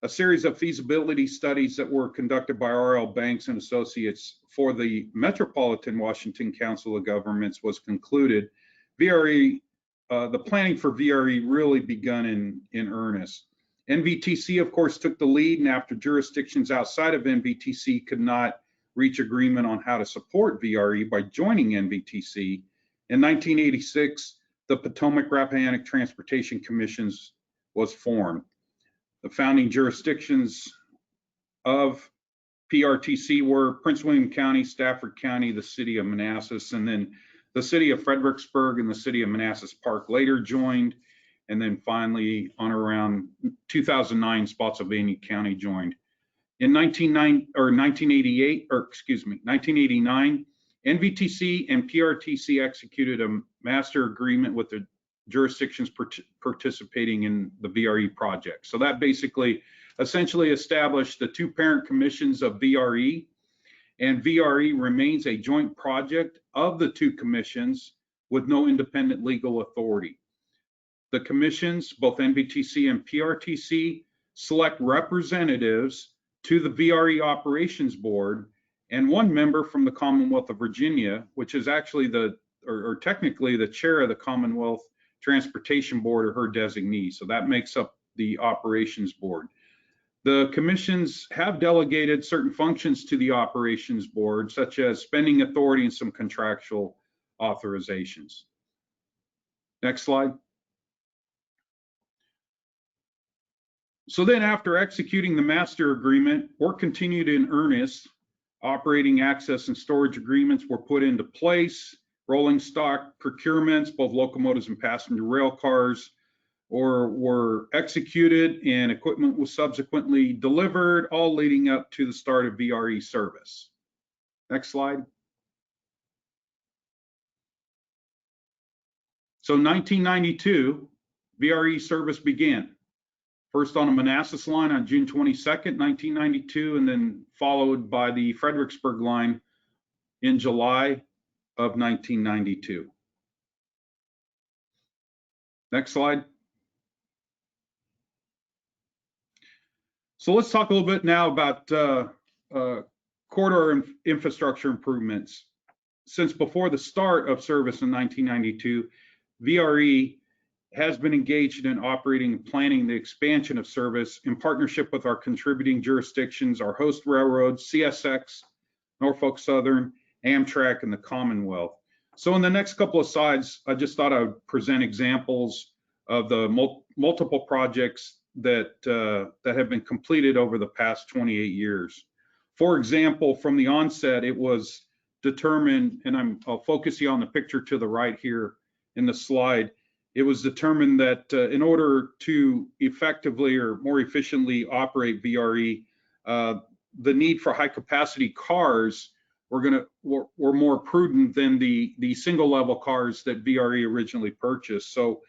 a series of feasibility studies that were conducted by R.L. Banks and Associates for the Metropolitan Washington Council of Governments was concluded, VRE, the planning for VRE really begun in earnest. NVTC, of course, took the lead, and after jurisdictions outside of NVTC could not reach agreement on how to support VRE by joining NVTC, in 1986, the Potomac-Rappahannock Transportation Commissions was formed. The founding jurisdictions of PRTC were Prince William County, Stafford County, the city of Manassas, and then the city of Fredericksburg and the city of Manassas Park later joined. And then finally, on around 2009, Spotsylvania County joined. In 1989, NVTC and PRTC executed a master agreement with the jurisdictions participating in the VRE project. So that basically essentially established the two parent commissions of VRE, and VRE remains a joint project of the two commissions with no independent legal authority. The commissions, both NVTC and PRTC, select representatives to the VRE Operations Board and one member from the Commonwealth of Virginia, which is actually or technically the chair of the Commonwealth Transportation Board or her designee. So that makes up the Operations Board. The commissions have delegated certain functions to the Operations Board, such as spending authority and some contractual authorizations. Next slide. So then after executing the master agreement, work continued in earnest. Operating access and storage agreements were put into place. Rolling stock procurements, both locomotives and passenger rail cars, were executed, and equipment was subsequently delivered, all leading up to the start of VRE service. Next slide. So 1992, VRE service began. First on a Manassas line on June 22nd, 1992, and then followed by the Fredericksburg line in July of 1992. Next slide. So let's talk a little bit now about corridor infrastructure improvements. Since before the start of service in 1992, VRE has been engaged in operating and planning the expansion of service in partnership with our contributing jurisdictions, our host railroads, CSX, Norfolk Southern, Amtrak, and the Commonwealth. So in the next couple of slides, I just thought I would present examples of the multiple projects that have been completed over the past 28 years. For example, from the onset, it was determined, and I'll focus you on the picture to the right here in the slide. It was determined that in order to effectively or more efficiently operate VRE, the need for high capacity cars were more prudent than the single level cars that VRE originally purchased. So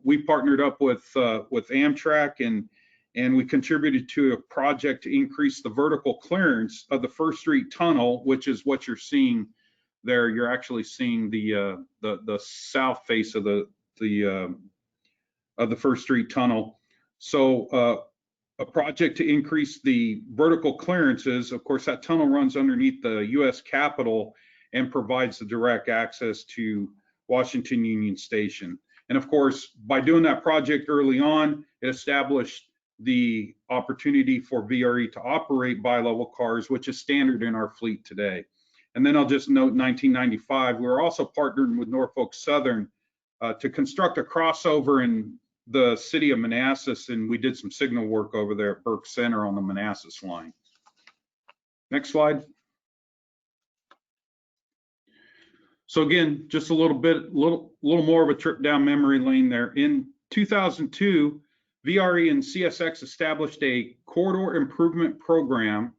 we partnered up with Amtrak, and we contributed to a project to increase the vertical clearance of the First Street Tunnel, which is what you're seeing there. You're actually seeing the south face of the First Street Tunnel. So a project to increase the vertical clearances. Of course, that tunnel runs underneath the U.S. Capitol and provides the direct access to Washington Union Station. And of course, by doing that project early on, it established the opportunity for VRE to operate bi-level cars, which is standard in our fleet today. And then I'll just note 1995, we were also partnered with Norfolk Southern to construct a crossover in the city of Manassas, and we did some signal work over there at Burke Center on the Manassas line. Next slide. So again, just a little more of a trip down memory lane there. In 2002, VRE and CSX established a corridor improvement program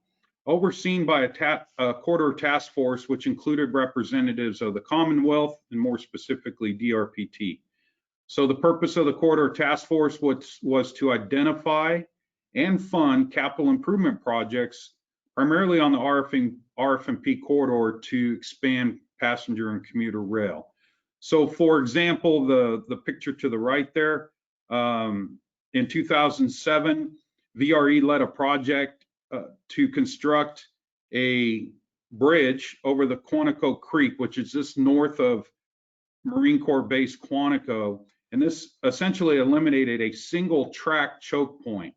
overseen by a corridor task force, which included representatives of the Commonwealth and more specifically DRPT. So the purpose of the corridor task force was to identify and fund capital improvement projects, primarily on the RF&P corridor, to expand passenger and commuter rail. So for example, the picture to the right there, in 2007, VRE led a project to construct a bridge over the Quantico Creek, which is just north of Marine Corps Base Quantico. And this essentially eliminated a single track choke point.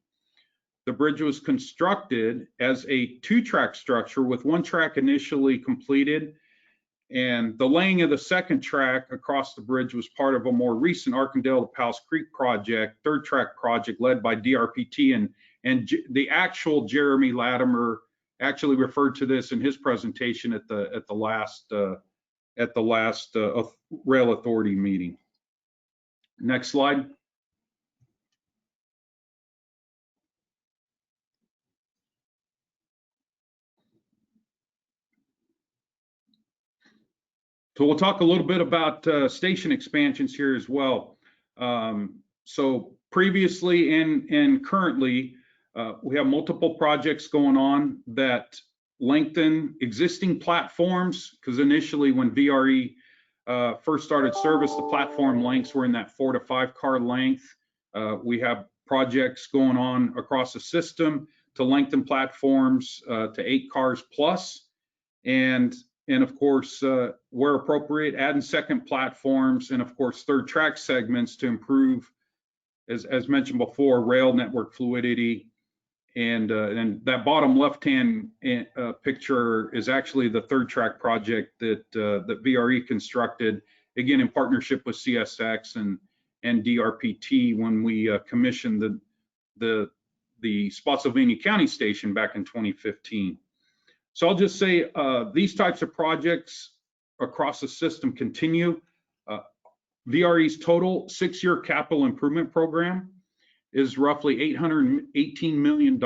The bridge was constructed as a 2-track structure with 1 track initially completed, and the laying of the 2nd track across the bridge was part of a more recent Arkandale to Powell's Creek project, 3rd track project led by DRPT, and the actual Jeremy Latimer actually referred to this in his presentation at the last Rail Authority meeting. Next slide. So we'll talk a little bit about station expansions here as well. So previously and currently, we have multiple projects going on that lengthen existing platforms, because initially when VRE first started service, the platform lengths were in that 4 to 5 car length. We have projects going on across the system to lengthen platforms to 8 cars plus, and of course, where appropriate, adding second platforms, and of course, 3rd track segments to improve, as mentioned before, rail network fluidity. And that bottom left-hand picture is actually the 3rd track project that VRE constructed, again in partnership with CSX and DRPT when we commissioned the Spotsylvania County station back in 2015. So I'll just say these types of projects across the system continue. VRE's total 6-year capital improvement program is roughly $818 million,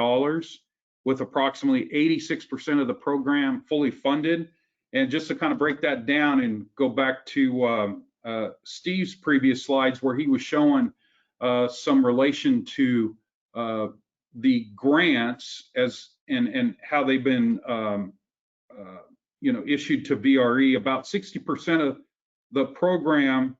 with approximately 86% of the program fully funded. And just to kind of break that down and go back to Steve's previous slides where he was showing some relation to the grants and how they've been issued to VRE. About 60% of the program,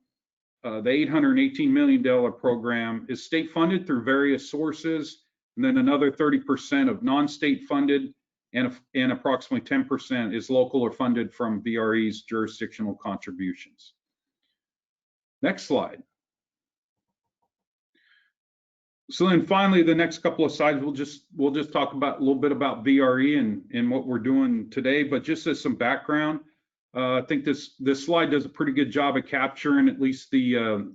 the $818 million program, is state funded through various sources, and then another 30% of non-state funded, and approximately 10% is local or funded from VRE's jurisdictional contributions. Next slide. So then finally, the next couple of slides, we'll just talk about a little bit about VRE and what we're doing today. But just as some background, I think this slide does a pretty good job of capturing at least the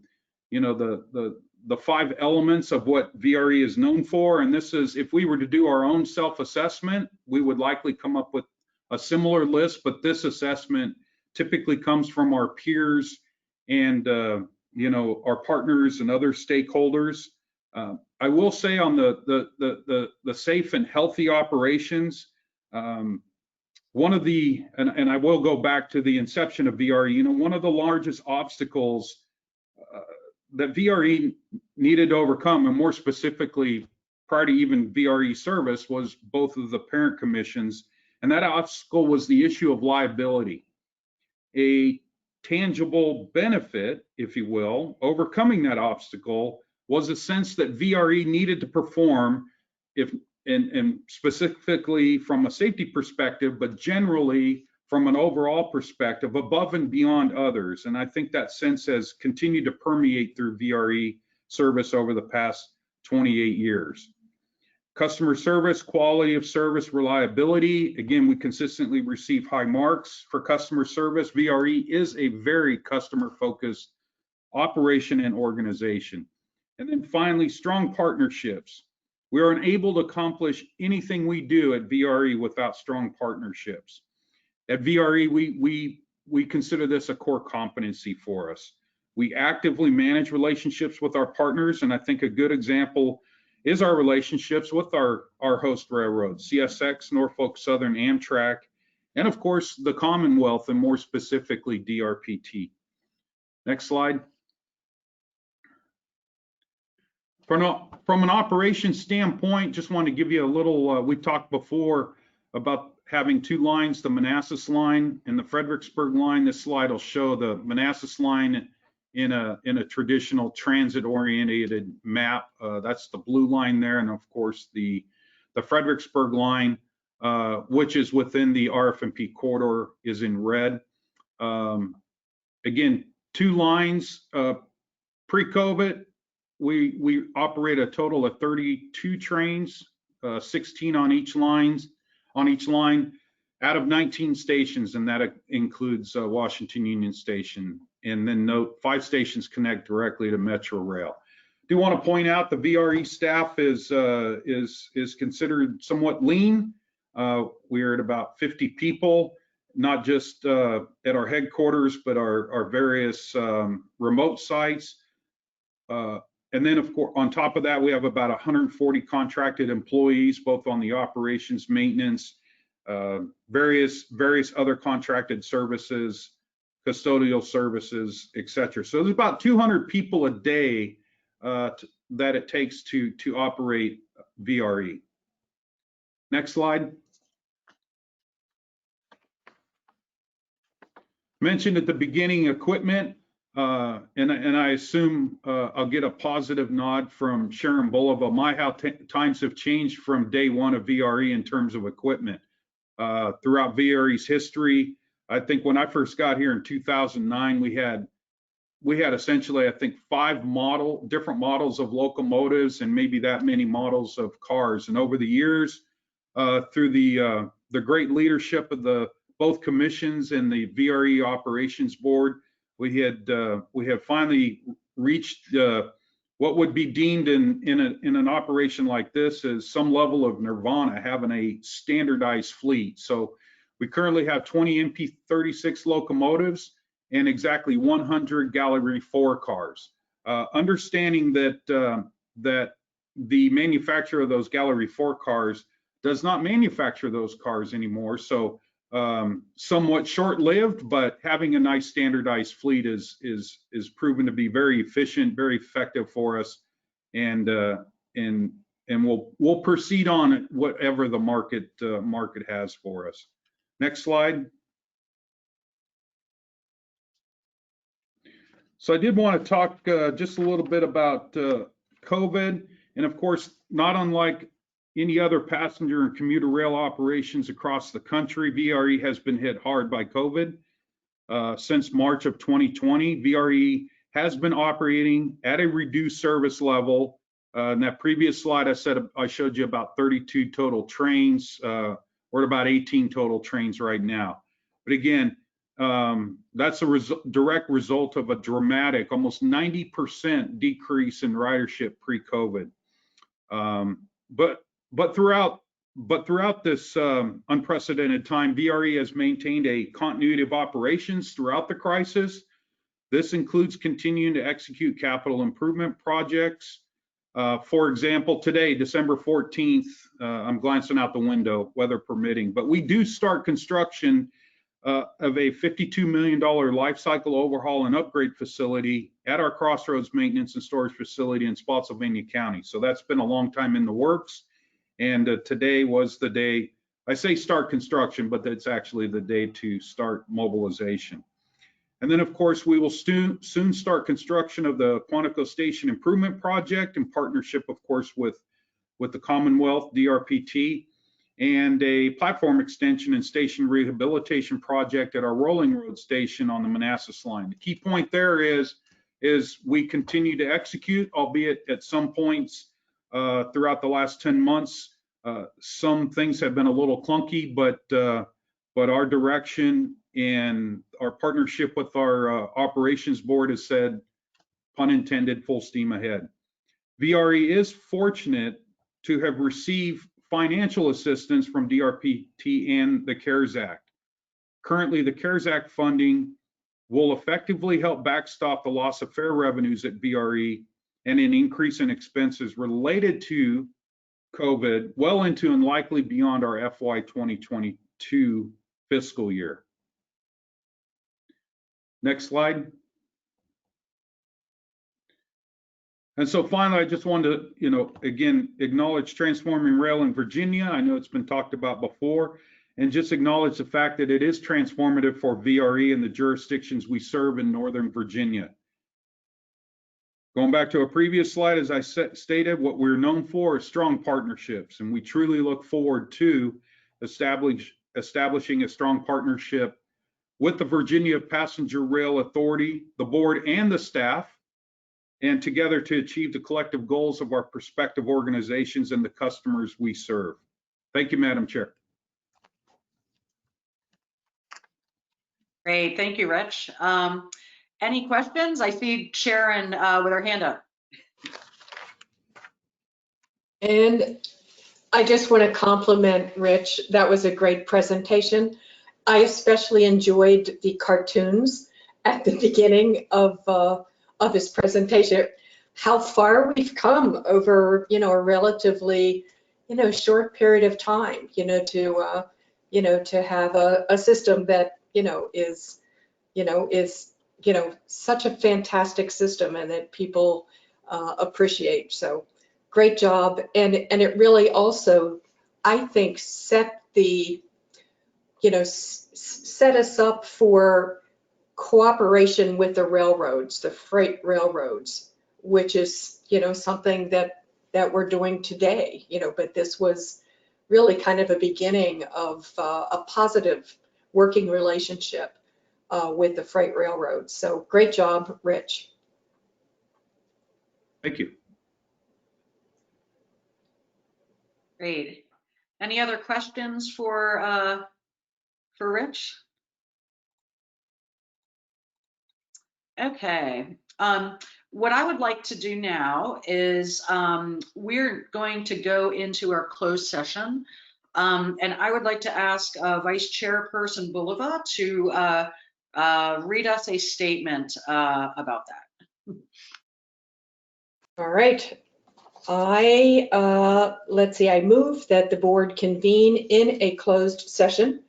5 elements of what VRE is known for. And this is, if we were to do our own self-assessment, we would likely come up with a similar list. But this assessment typically comes from our peers and our partners and other stakeholders. I will say on the safe and healthy operations, one of the, and I will go back to the inception of VRE, one of the largest obstacles that VRE needed to overcome, and more specifically prior to even VRE service, was both of the parent commissions, and that obstacle was the issue of liability. A tangible benefit, if you will, overcoming that obstacle was a sense that VRE needed to perform, and specifically from a safety perspective, but generally from an overall perspective, above and beyond others. And I think that sense has continued to permeate through VRE service over the past 28 years. Customer service, quality of service, reliability. Again, we consistently receive high marks for customer service. VRE is a very customer-focused operation and organization. And then finally, strong partnerships. We are unable to accomplish anything we do at VRE without strong partnerships. At VRE, we consider this a core competency for us. We actively manage relationships with our partners, and I think a good example is our relationships with our host railroads, CSX, Norfolk Southern, Amtrak, and of course the Commonwealth, and more specifically DRPT. Next slide. From an operations standpoint, just want to give you a little, we talked before about having two lines, the Manassas line and the Fredericksburg line. This slide will show the Manassas line in a traditional transit-oriented map. That's the blue line there, and of course the Fredericksburg line, which is within the RF&P corridor, is in red. Again, two lines. Pre-COVID, we operate a total of 32 trains, 16 on each line, out of 19 stations, and that includes Washington Union Station. And then note, 5 stations connect directly to Metro Rail. Do want to point out the VRE staff is considered somewhat lean. We're at about 50 people, not just at our headquarters, but our various remote sites. And then, of course, on top of that, we have about 140 contracted employees, both on the operations, maintenance, various other contracted services, custodial services, etc. So there's about 200 people a day that it takes to operate VRE. Next slide. Mentioned at the beginning equipment, and I assume I'll get a positive nod from Sharon Bulova. My, how times have changed from day one of VRE in terms of equipment. Throughout VRE's history, I think when I first got here in 2009, we had essentially, I think, 5 different models of locomotives and maybe that many models of cars. And over the years, through the great leadership of both commissions and the VRE operations board, we have finally reached what would be deemed in an operation like this as some level of nirvana, having a standardized fleet. So we currently have 20 MP36 locomotives and exactly 100 Gallery 4 cars. Understanding that the manufacturer of those Gallery 4 cars does not manufacture those cars anymore, so somewhat short-lived, but having a nice standardized fleet is proven to be very efficient, very effective for us, and we'll proceed on whatever the market has for us. Next slide. So I did want to talk just a little bit about COVID, and of course, not unlike any other passenger and commuter rail operations across the country, VRE has been hit hard by COVID. Since March of 2020, VRE has been operating at a reduced service level. In that previous slide, I showed you about 32 total trains. We're at about 18 total trains right now. But again, that's a direct result of a dramatic, almost 90% decrease in ridership pre-COVID. But throughout this unprecedented time, VRE has maintained a continuity of operations throughout the crisis. This includes continuing to execute capital improvement projects. For example, today, December 14th, I'm glancing out the window, weather permitting, but we do start construction of a $52 million life cycle overhaul and upgrade facility at our Crossroads Maintenance and Storage Facility in Spotsylvania County. So that's been a long time in the works. And today was the day, I say start construction, but that's actually the day to start mobilization. And then, of course, we will soon start construction of the Quantico Station Improvement Project in partnership, of course, with the Commonwealth, DRPT, and a platform extension and station rehabilitation project at our Rolling Road station on the Manassas line. The key point there is we continue to execute, albeit at some points throughout the last 10 months. Some things have been a little clunky, but our direction and our partnership with our operations board has said, pun intended, full steam ahead. VRE is fortunate to have received financial assistance from DRPT and the CARES Act. Currently, the CARES Act funding will effectively help backstop the loss of fair revenues at VRE and an increase in expenses related to COVID well into and likely beyond our FY 2022 fiscal year. Next slide. And so finally, I just wanted to, again, acknowledge Transforming Rail in Virginia. I know it's been talked about before, and just acknowledge the fact that it is transformative for VRE and the jurisdictions we serve in Northern Virginia. Going back to a previous slide, as I stated, what we're known for is strong partnerships, and we truly look forward to establishing a strong partnership with the Virginia Passenger Rail Authority, the board, and the staff, and together to achieve the collective goals of our prospective organizations and the customers we serve. Thank you, Madam Chair. Great, thank you, Rich. Any questions? I see Sharon with her hand up. And I just want to compliment Rich. That was a great presentation. I especially enjoyed the cartoons at the beginning of his presentation. How far we've come over, a relatively, short period of time, to have a system that, is such a fantastic system and that people appreciate. So great job. And it really also, I think, set us up for cooperation with the railroads, the freight railroads, which is, something that we're doing today, but this was really kind of a beginning of a positive working relationship with the freight railroads. So great job, Rich. Thank you. Great. Any other questions for Rich? Okay. What I would like to do now is we're going to go into our closed session. And I would like to ask Vice Chairperson Bulova to read us a statement about that. All right. I move that the board convene in a closed session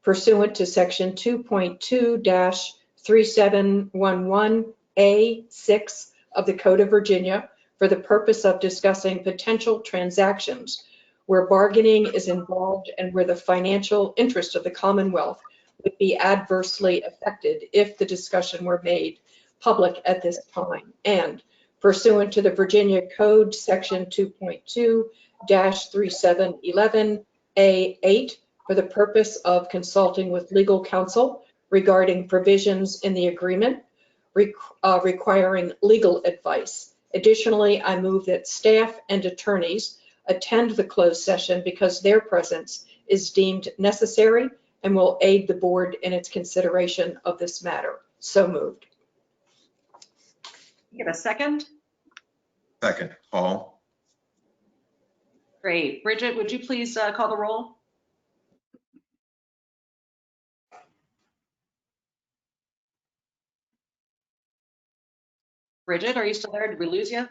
pursuant to section 2.2-3711A6 of the Code of Virginia for the purpose of discussing potential transactions where bargaining is involved and where the financial interest of the Commonwealth would be adversely affected if the discussion were made public at this time. And pursuant to the Virginia Code section 2.2-3711A8 for the purpose of consulting with legal counsel regarding provisions in the agreement requiring legal advice. Additionally, I move that staff and attorneys attend the closed session because their presence is deemed necessary and will aid the board in its consideration of this matter. So moved. Give a second. Second, Hall. Great. Bridget, would you please call the roll? Bridget, are you still there? Did we lose you?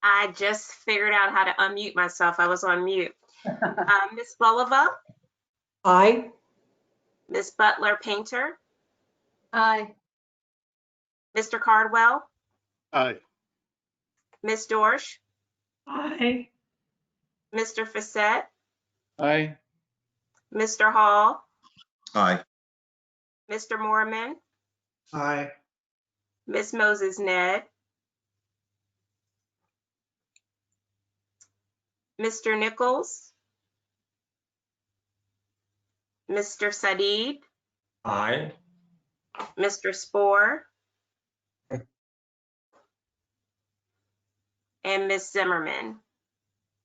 I just figured out how to unmute myself. I was on mute. Ms. Bulova, Aye. Ms. Butler Painter, Aye. Mr. Cardwell, Aye. Ms. Dorsch, Aye. Mr. Facette, Aye. Mr. Hall, Aye. Mr. Moorman, Aye. Ms. Moses Ned, Mr. Nichols, Mr. Sadid, Aye. Mr. Spoor, and Ms. Zimmerman.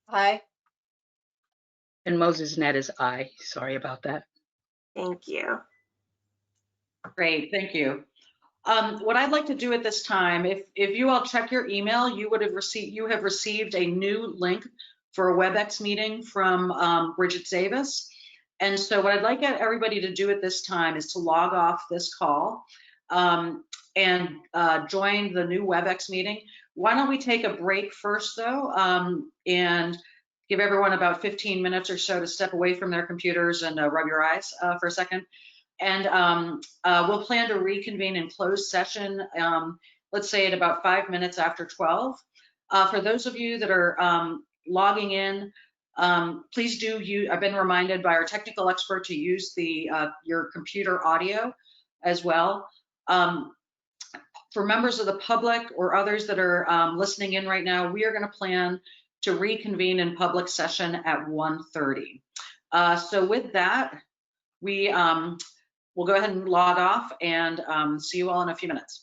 Aye. And Moses Net is aye. Sorry about that. Thank you. Great, thank you. What I'd like to do at this time, if you all check your email, you have received a new link for a WebEx meeting from Bridget Davis. And so what I'd like everybody to do at this time is to log off this call and join the new WebEx meeting. Why don't we take a break first though, and give everyone about 15 minutes or so to step away from their computers and rub your eyes for a second. And we'll plan to reconvene in closed session, let's say at about 5 minutes after 12. For those of you that are logging in, please do I've been reminded by our technical expert to use your computer audio as well. For members of the public or others that are listening in right now, we are going to plan to reconvene in public session at 1:30. So with that, we'll go ahead and log off and see you all in a few minutes.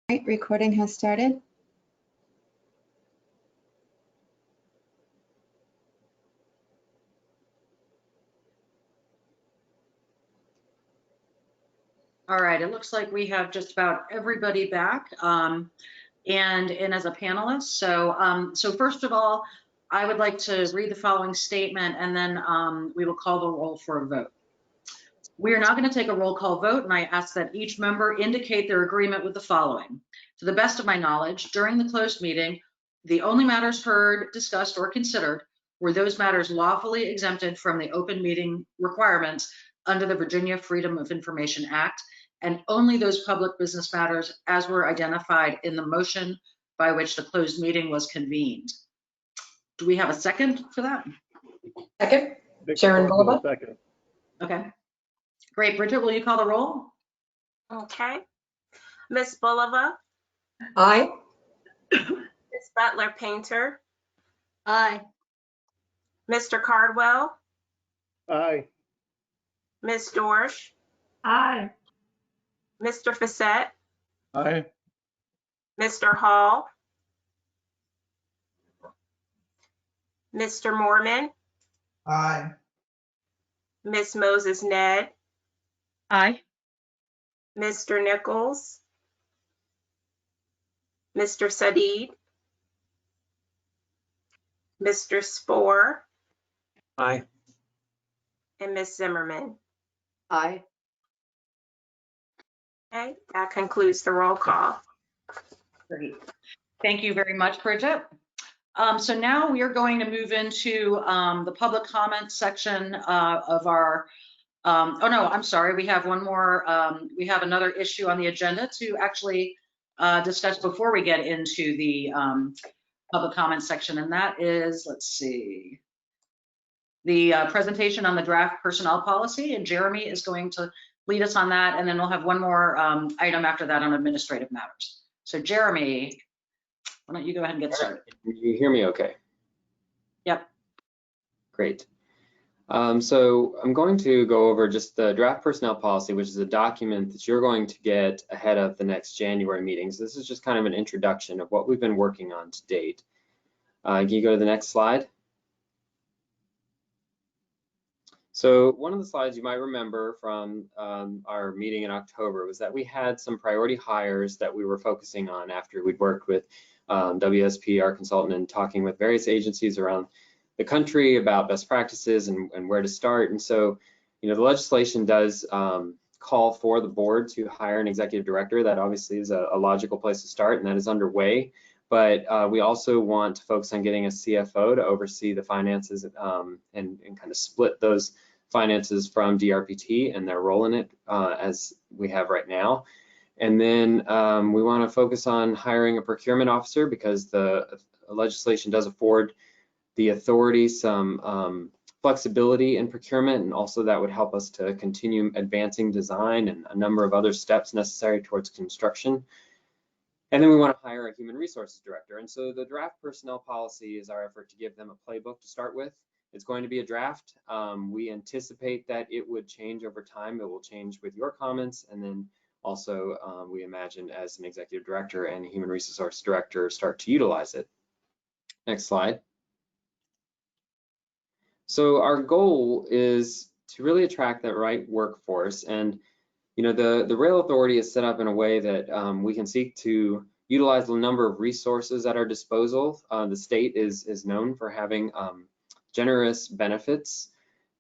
All right, recording has started. All right, it looks like we have just about everybody back and as a panelist. So first of all, I would like to read the following statement and then we will call the roll for a vote. We are now going to take a roll call vote, and I ask that each member indicate their agreement with the following. To the best of my knowledge, during the closed meeting, the only matters heard, discussed, or considered were those matters lawfully exempted from the open meeting requirements under the Virginia Freedom of Information Act, and only those public business matters as were identified in the motion by which the closed meeting was convened. Do we have a second for that? Second, Sharon Bulova. Second. Okay. Great. Bridget, will you call the roll? Okay. Ms. Bulova, Aye. Ms. Butler Painter, Aye. Mr. Cardwell, Aye. Ms. Dorsch, Aye. Mr. Facette, Aye. Mr. Hall, Mr. Mormon, Aye. Ms. Moses Ned, Aye. Mr. Nichols, Mr. Sadid, Mr. Spohr, Aye. and Ms. Zimmerman. Aye. Okay, that concludes the roll call. Great. Thank you very much, Bridget. So now we are going to move into the public comment section of our, oh no, I'm sorry, we have one more, we have another issue on the agenda to actually discuss before we get into the public comment section, and that is, let's see, the presentation on the draft personnel policy, and Jeremy is going to lead us on that, and then we'll have one more item after that on administrative matters. So Jeremy, why don't you go ahead and get started? Can you hear me okay? Yep. Great. So I'm going to go over just the draft personnel policy, which is a document that you're going to get ahead of the next January meetings. This is just kind of an introduction of what we've been working on to date. Can you go to the next slide? So one of the slides you might remember from our meeting in October was that we had some priority hires that we were focusing on after we'd worked with WSP, our consultant, and talking with various agencies around the country about best practices and where to start. And so, you know, the legislation does call for the board to hire an executive director. That obviously is a logical place to start, and that is underway. But we also want to focus on getting a CFO to oversee the finances and kind of split those finances from DRPT and their role in it as we have right now. And then we want to focus on hiring a procurement officer because the legislation does afford the authority some flexibility in procurement, and also that would help us to continue advancing design and a number of other steps necessary towards construction. And then we want to hire a human resources director. And so the draft personnel policy is our effort to give them a playbook to start with. It's going to be a draft. We anticipate that it would change over time. It will change with your comments, and then also, we imagine as an executive director and human resource director start to utilize it. Next slide. So our goal is to really attract that right workforce, and the rail authority is set up in a way that we can seek to utilize the number of resources at our disposal. The state is known for having generous benefits,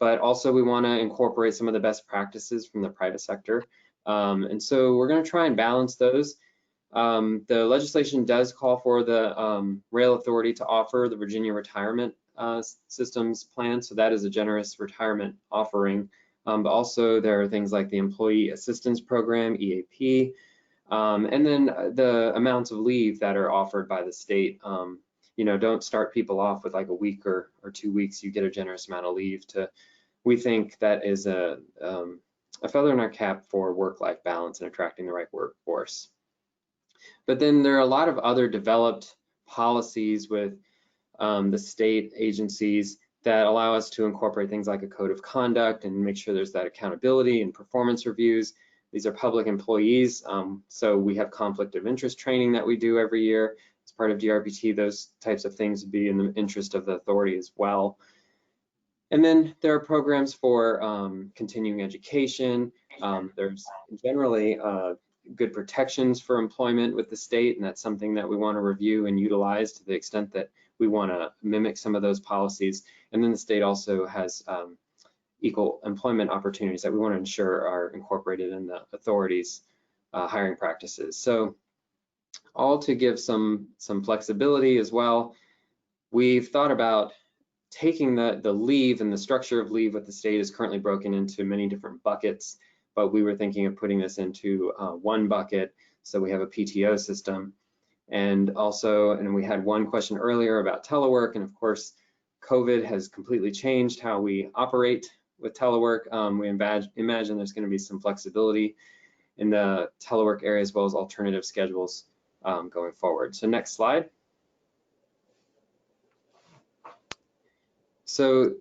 but also we want to incorporate some of the best practices from the private sector. And so we're going to try and balance those. The legislation does call for the rail authority to offer the Virginia Retirement Systems Plan, so that is a generous retirement offering. But also there are things like the Employee Assistance Program, EAP, and then the amounts of leave that are offered by the state. Don't start people off with like a week or 2 weeks. You get a generous amount of leave we think that is a feather in our cap for work-life balance and attracting the right workforce. But then there are a lot of other developed policies with the state agencies that allow us to incorporate things like a code of conduct and make sure there's that accountability and performance reviews. These are public employees, so we have conflict of interest training that we do every year as part of DRPT. Those types of things would be in the interest of the authority as well. And then there are programs for continuing education. There's generally good protections for employment with the state, and that's something that we want to review and utilize to the extent that we want to mimic some of those policies. And then the state also has equal employment opportunities that we want to ensure are incorporated in the authority's hiring practices. So all to give some flexibility as well. We've thought about taking the leave, and the structure of leave with the state is currently broken into many different buckets, but we were thinking of putting this into one bucket. So we have a PTO system. And we had one question earlier about telework, and of course, COVID has completely changed how we operate with telework. We imagine there's going to be some flexibility in the telework area as well as alternative schedules going forward. So next slide. So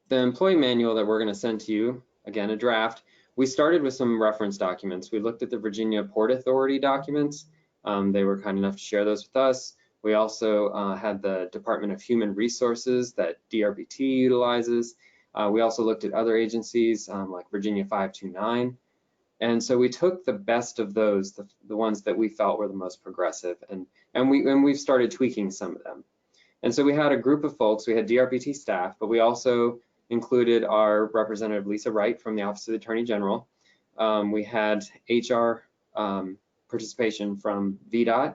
the employee manual that we're going to send to you, again, a draft, we started with some reference documents. We looked at the Virginia Port Authority documents. They were kind enough to share those with us. We also had the Department of Human Resources that DRPT utilizes. We also looked at other agencies like Virginia 529. And so we took the best of those, the ones that we felt were the most progressive, and we've started tweaking some of them. And so we had a group of folks. We had DRPT staff, but we also included our representative Lisa Wright from the Office of the Attorney General. We had HR participation from VDOT,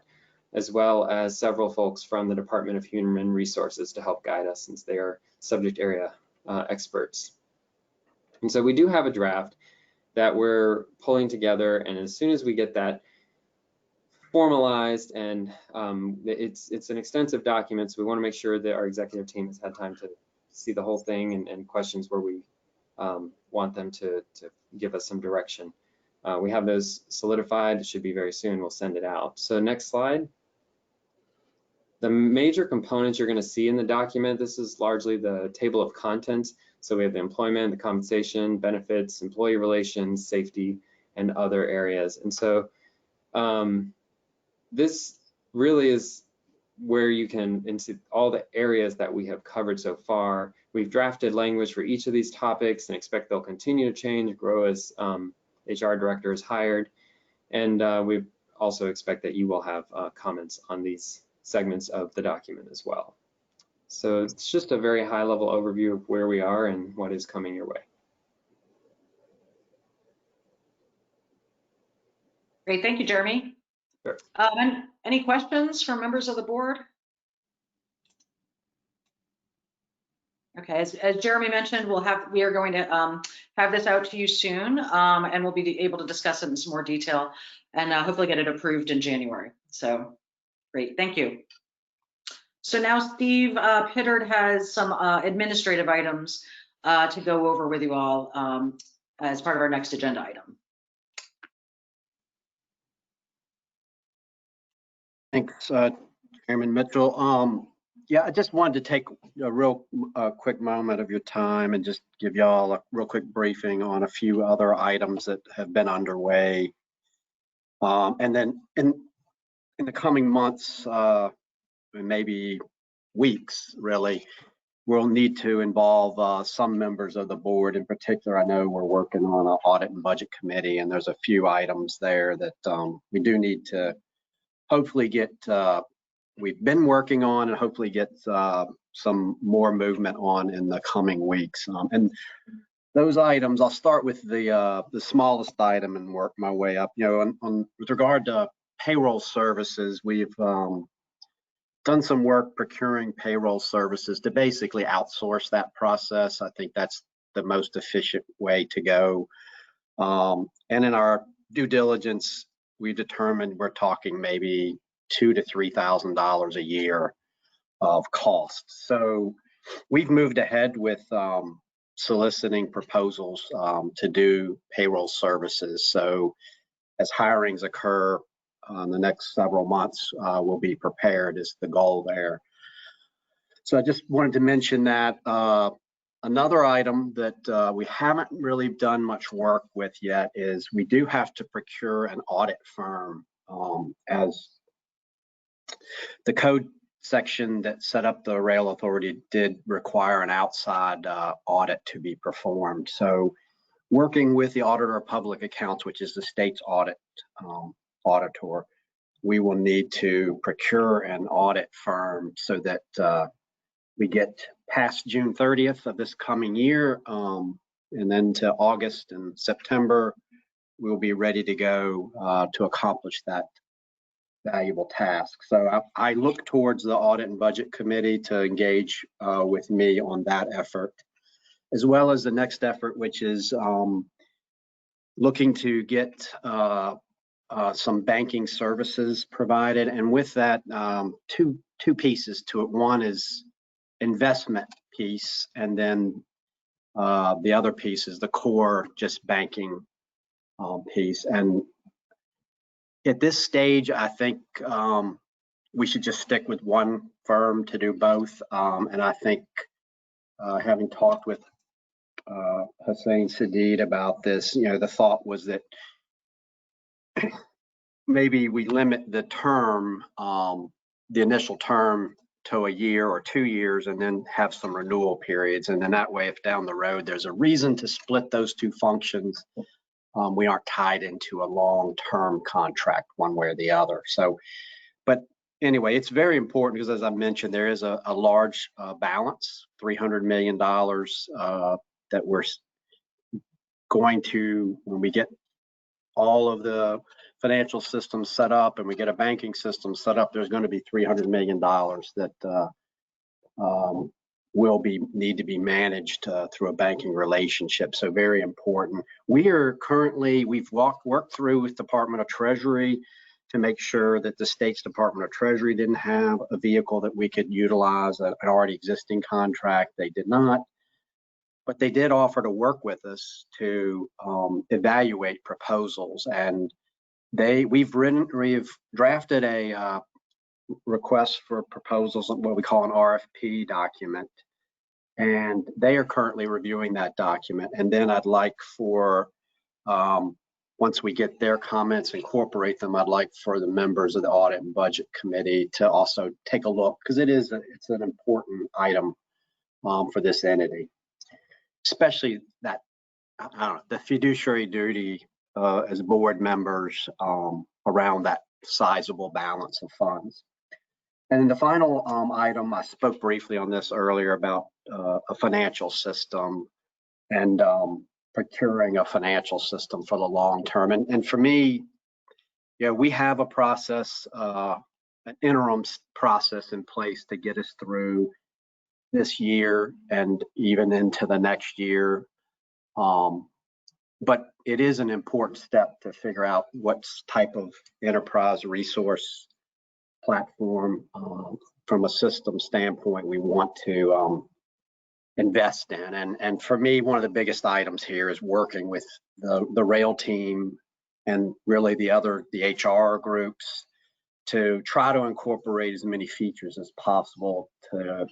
as well as several folks from the Department of Human Resources to help guide us, since they are subject area experts. And so we do have a draft that we're pulling together, and as soon as we get that formalized, and it's an extensive document, so we want to make sure that our executive team has had time to see the whole thing and questions where we want them to give us some direction. We have those solidified. It should be very soon. We'll send it out. So next slide. The major components you're going to see in the document, this is largely the table of contents. So we have the employment, the compensation, benefits, employee relations, safety, and other areas. And so this really is where you can, into all the areas that we have covered so far. We've drafted language for each of these topics and expect they'll continue to change, grow as HR director is hired. And we also expect that you will have comments on these segments of the document as well. So it's just a very high level overview of where we are and what is coming your way. Great, thank you, Jeremy. Sure. And any questions from members of the board? Okay, as Jeremy mentioned, we are going to have this out to you soon, and we'll be able to discuss it in some more detail and hopefully get it approved in January. So great, thank you. So now Steve Pittard has some administrative items to go over with you all as part of our next agenda item. Thanks, Chairman Mitchell. Yeah, I just wanted to take a real quick moment of your time and just give y'all a real quick briefing on a few other items that have been underway And then in the coming months, maybe weeks, really, we'll need to involve some members of the board. In particular, I know we're working on an audit and budget committee, and there's a few items there that we do need to hopefully get, we've been working on, and hopefully get some more movement on in the coming weeks. And those items, I'll start with the smallest item and work my way up. You know, with regard to payroll services, we've done some work procuring payroll services to basically outsource that process. I think that's the most efficient way to go. And in our due diligence, we determined we're talking maybe $2,000 to $3,000 a year of cost. So we've moved ahead with soliciting proposals to do payroll services. So as hirings occur in the next several months, we'll be prepared is the goal there. So I just wanted to mention that. Another item that we haven't really done much work with yet is we do have to procure an audit firm, as the code section that set up the rail authority did require an outside audit to be performed. So working with the auditor of public accounts, which is the state's audit auditor, we will need to procure an audit firm so that we get past June 30th of this coming year, and then to August and September, we'll be ready to go to accomplish that valuable task. So I look towards the audit and budget committee to engage with me on that effort, as well as the next effort, which is looking to get some banking services provided. And with that, two pieces to it. One is investment piece, and then the other piece is the core just banking piece. And at this stage, I think we should just stick with one firm to do both. And I think having talked with Hussein Sadid about this, you know, the thought was that maybe we limit the term, the initial term, to a year or 2 years, and then have some renewal periods. And then that way, if down the road there's a reason to split those two functions, we aren't tied into a long-term contract one way or the other. So, but anyway, it's very important because, as I mentioned, there is a large balance, $300 million that we're going to, when we get all of the financial systems set up and we get a banking system set up, there's going to be $300 million that will need to be managed through a banking relationship. So very important. We are currently, we've worked through with Department of Treasury to make sure that the state's Department of Treasury didn't have a vehicle that we could utilize, an already existing contract. They did not, but they did offer to work with us to evaluate proposals. And we've drafted a request for proposals, what we call an RFP document, and they are currently reviewing that document. And then I'd like for, once we get their comments, incorporate them, I'd like for the members of the Audit and Budget Committee to also take a look, because it's an important item for this entity, especially that, I don't know, the fiduciary duty as board members around that sizable balance of funds. And the final item, I spoke briefly on this earlier about a financial system and procuring a financial system for the long term. And for me, yeah, we have a process, an interim process in place to get us through this year and even into the next year. But it is an important step to figure out what type of enterprise resource platform from a system standpoint we want to invest in. And for me, one of the biggest items here is working with the rail team and really the HR groups to try to incorporate as many features as possible to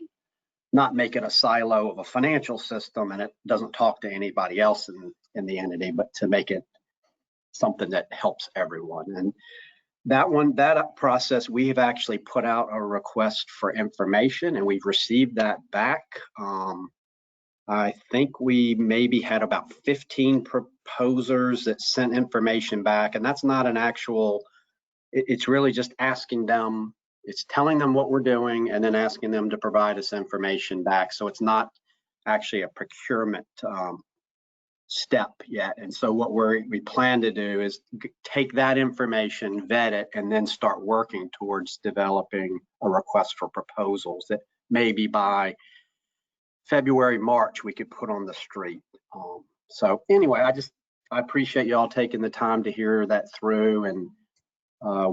not make it a silo of a financial system and it doesn't talk to anybody else in the entity, but to make it something that helps everyone. And that process, we have actually put out a request for information, and we've received that back. I think we maybe had about 15 proposers that sent information back, and that's not an actual, it's really just asking them, it's telling them what we're doing and then asking them to provide us information back. So it's not actually a procurement step yet. And so what we plan to do is take that information, vet it, and then start working towards developing a request for proposals that maybe by February, March, we could put on the street. So anyway, I appreciate y'all taking the time to hear that through, and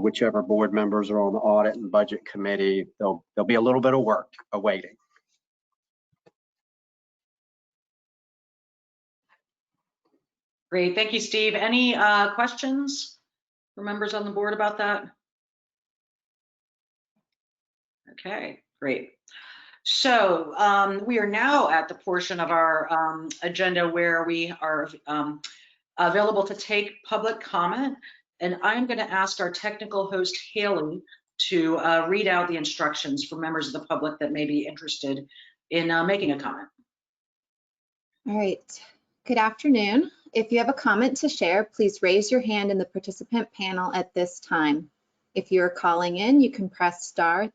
whichever board members are on the audit and budget committee, there'll be a little bit of work awaiting. Great, thank you, Steve. Any questions for members on the board about that? Okay, great. So we are now at the portion of our agenda where we are available to take public comment. And I'm going to ask our technical host, Haley, to read out the instructions for members of the public that may be interested in making a comment. All right. Good afternoon. If you have a comment to share, please raise your hand in the participant panel at this time. If you are calling in, you can press *3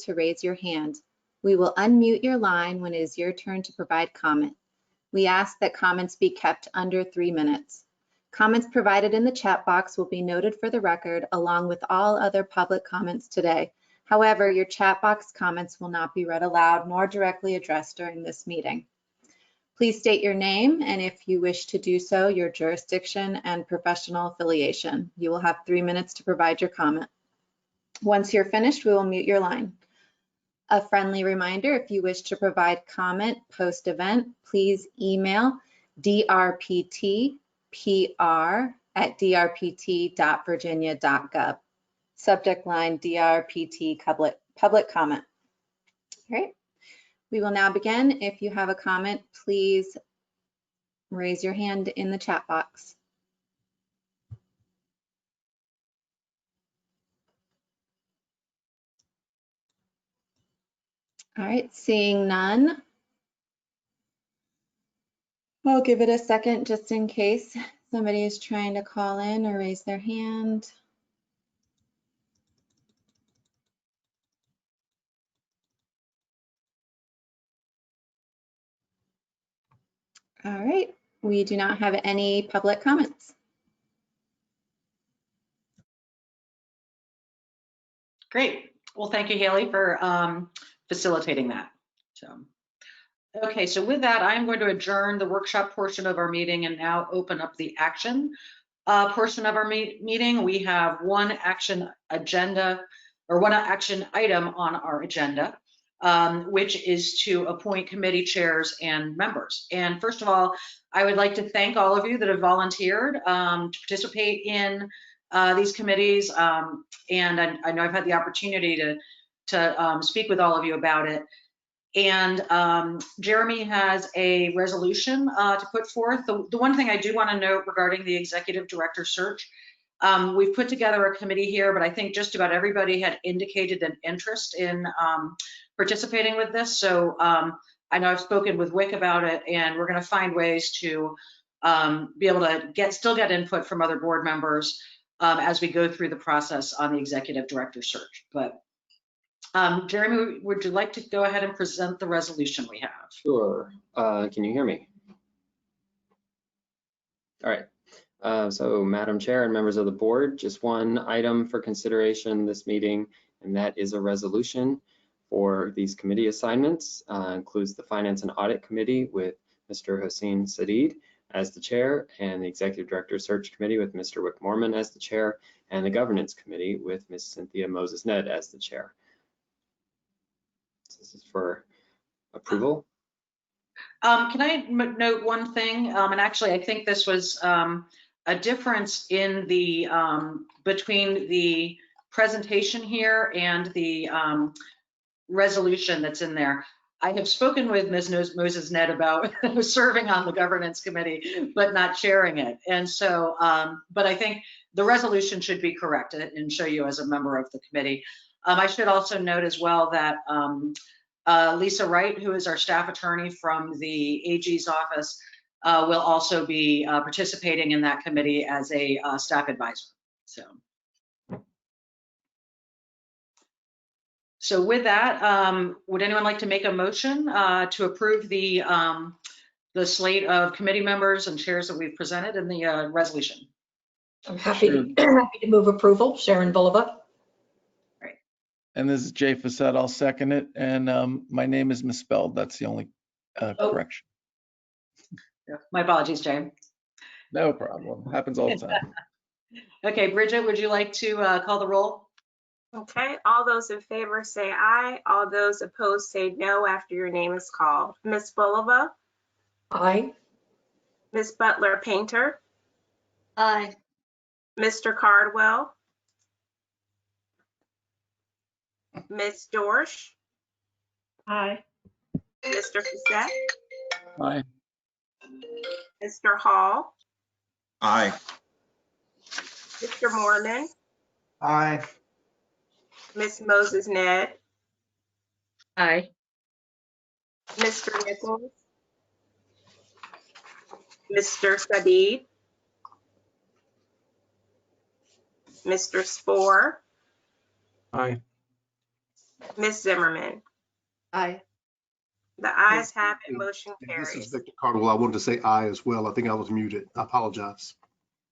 to raise your hand. We will unmute your line when it is your turn to provide comment. We ask that comments be kept under 3 minutes. Comments provided in the chat box will be noted for the record along with all other public comments today. However, your chat box comments will not be read aloud nor directly addressed during this meeting. Please state your name, and if you wish to do so, your jurisdiction and professional affiliation. You will have 3 minutes to provide your comment. Once you're finished, we will mute your line. A friendly reminder, if you wish to provide comment post-event, please email drptpr@drpt.virginia.gov. Subject line DRPT public comment. All right. We will now begin. If you have a comment, please raise your hand in the chat box. All right, seeing none. I'll give it a second just in case somebody is trying to call in or raise their hand. All right, we do not have any public comments. Great. Well, thank you, Haley, for facilitating that. Okay, so with that, I'm going to adjourn the workshop portion of our meeting and now open up the action portion of our meeting. We have one action item on our agenda, which is to appoint committee chairs and members. And first of all, I would like to thank all of you that have volunteered to participate in these committees. And I know I've had the opportunity to speak with all of you about it. And Jeremy has a resolution to put forth. The one thing I do want to note regarding the executive director search, we've put together a committee here, but I think just about everybody had indicated an interest in participating with this. So I know I've spoken with Wick about it, and we're going to find ways to be able to still get input from other board members as we go through the process on the executive director search. But Jeremy, would you like to go ahead and present the resolution we have? Sure. Can you hear me? All right. So Madam Chair and members of the board, just one item for consideration this meeting, and that is a resolution for these committee assignments. Includes the Finance and Audit Committee with Mr. Hossein Sadid as the chair, and the Executive Director Search Committee with Mr. Wick Mormon as the chair, and the Governance Committee with Ms. Cynthia Moses-Ned as the chair. This is for approval. Can I note one thing? And actually, I think this was a difference in the between the presentation here and the resolution that's in there. I have spoken with Ms. Moses Ned about serving on the governance committee, but not chairing it. And so, but I think the resolution should be correct and show you as a member of the committee. I should also note as well that Lisa Wright, who is our staff attorney from the AG's office, will also be participating in that committee as a staff advisor. So with that, would anyone like to make a motion to approve the slate of committee members and chairs that we've presented in the resolution? I'm happy to move approval. Sharon Bulova. And this is Jay Facette. I'll second it. And my name is misspelled. That's the only correction. My apologies, Jay. No problem. Happens all the time. Okay, Bridget, would you like to call the roll? Okay, all those in favor say aye. All those opposed say no after your name is called. Ms. Bulova? Aye. Ms. Butler Painter? Aye. Mr. Cardwell? Ms. Dorsch? Aye. Mr. Facette? Aye. Mr. Hall? Aye. Mr. Mormon? Aye. Ms. Moses Ned? Aye. Mr. Nichols? Mr. Sadid? Mr. Spore? Aye. Ms. Zimmerman? Aye. The ayes have it, motion This is carries. Victor Cardwell. I wanted to say aye as well. I think I was muted. I apologize.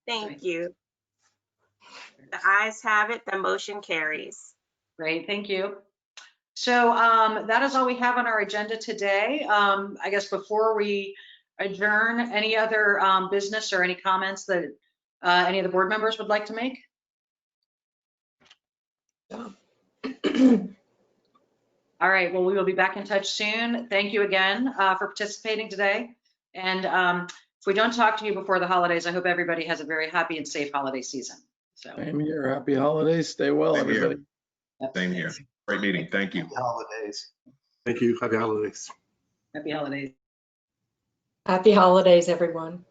Thank you. The ayes have it, the motion carries. Great, thank you. So that is all we have on our agenda today. I guess before we adjourn, any other business or any comments that any of the board members would like to make? All right, well, we will be back in touch soon. Thank you again for participating today. And if we don't talk to you before the holidays, I hope everybody has a very happy and safe holiday season. So. Same here. Happy holidays. Stay well, Same here. everybody. Same here. Great meeting. Thank you. Happy holidays. Thank you. Happy holidays. Happy holidays. Happy holidays, everyone.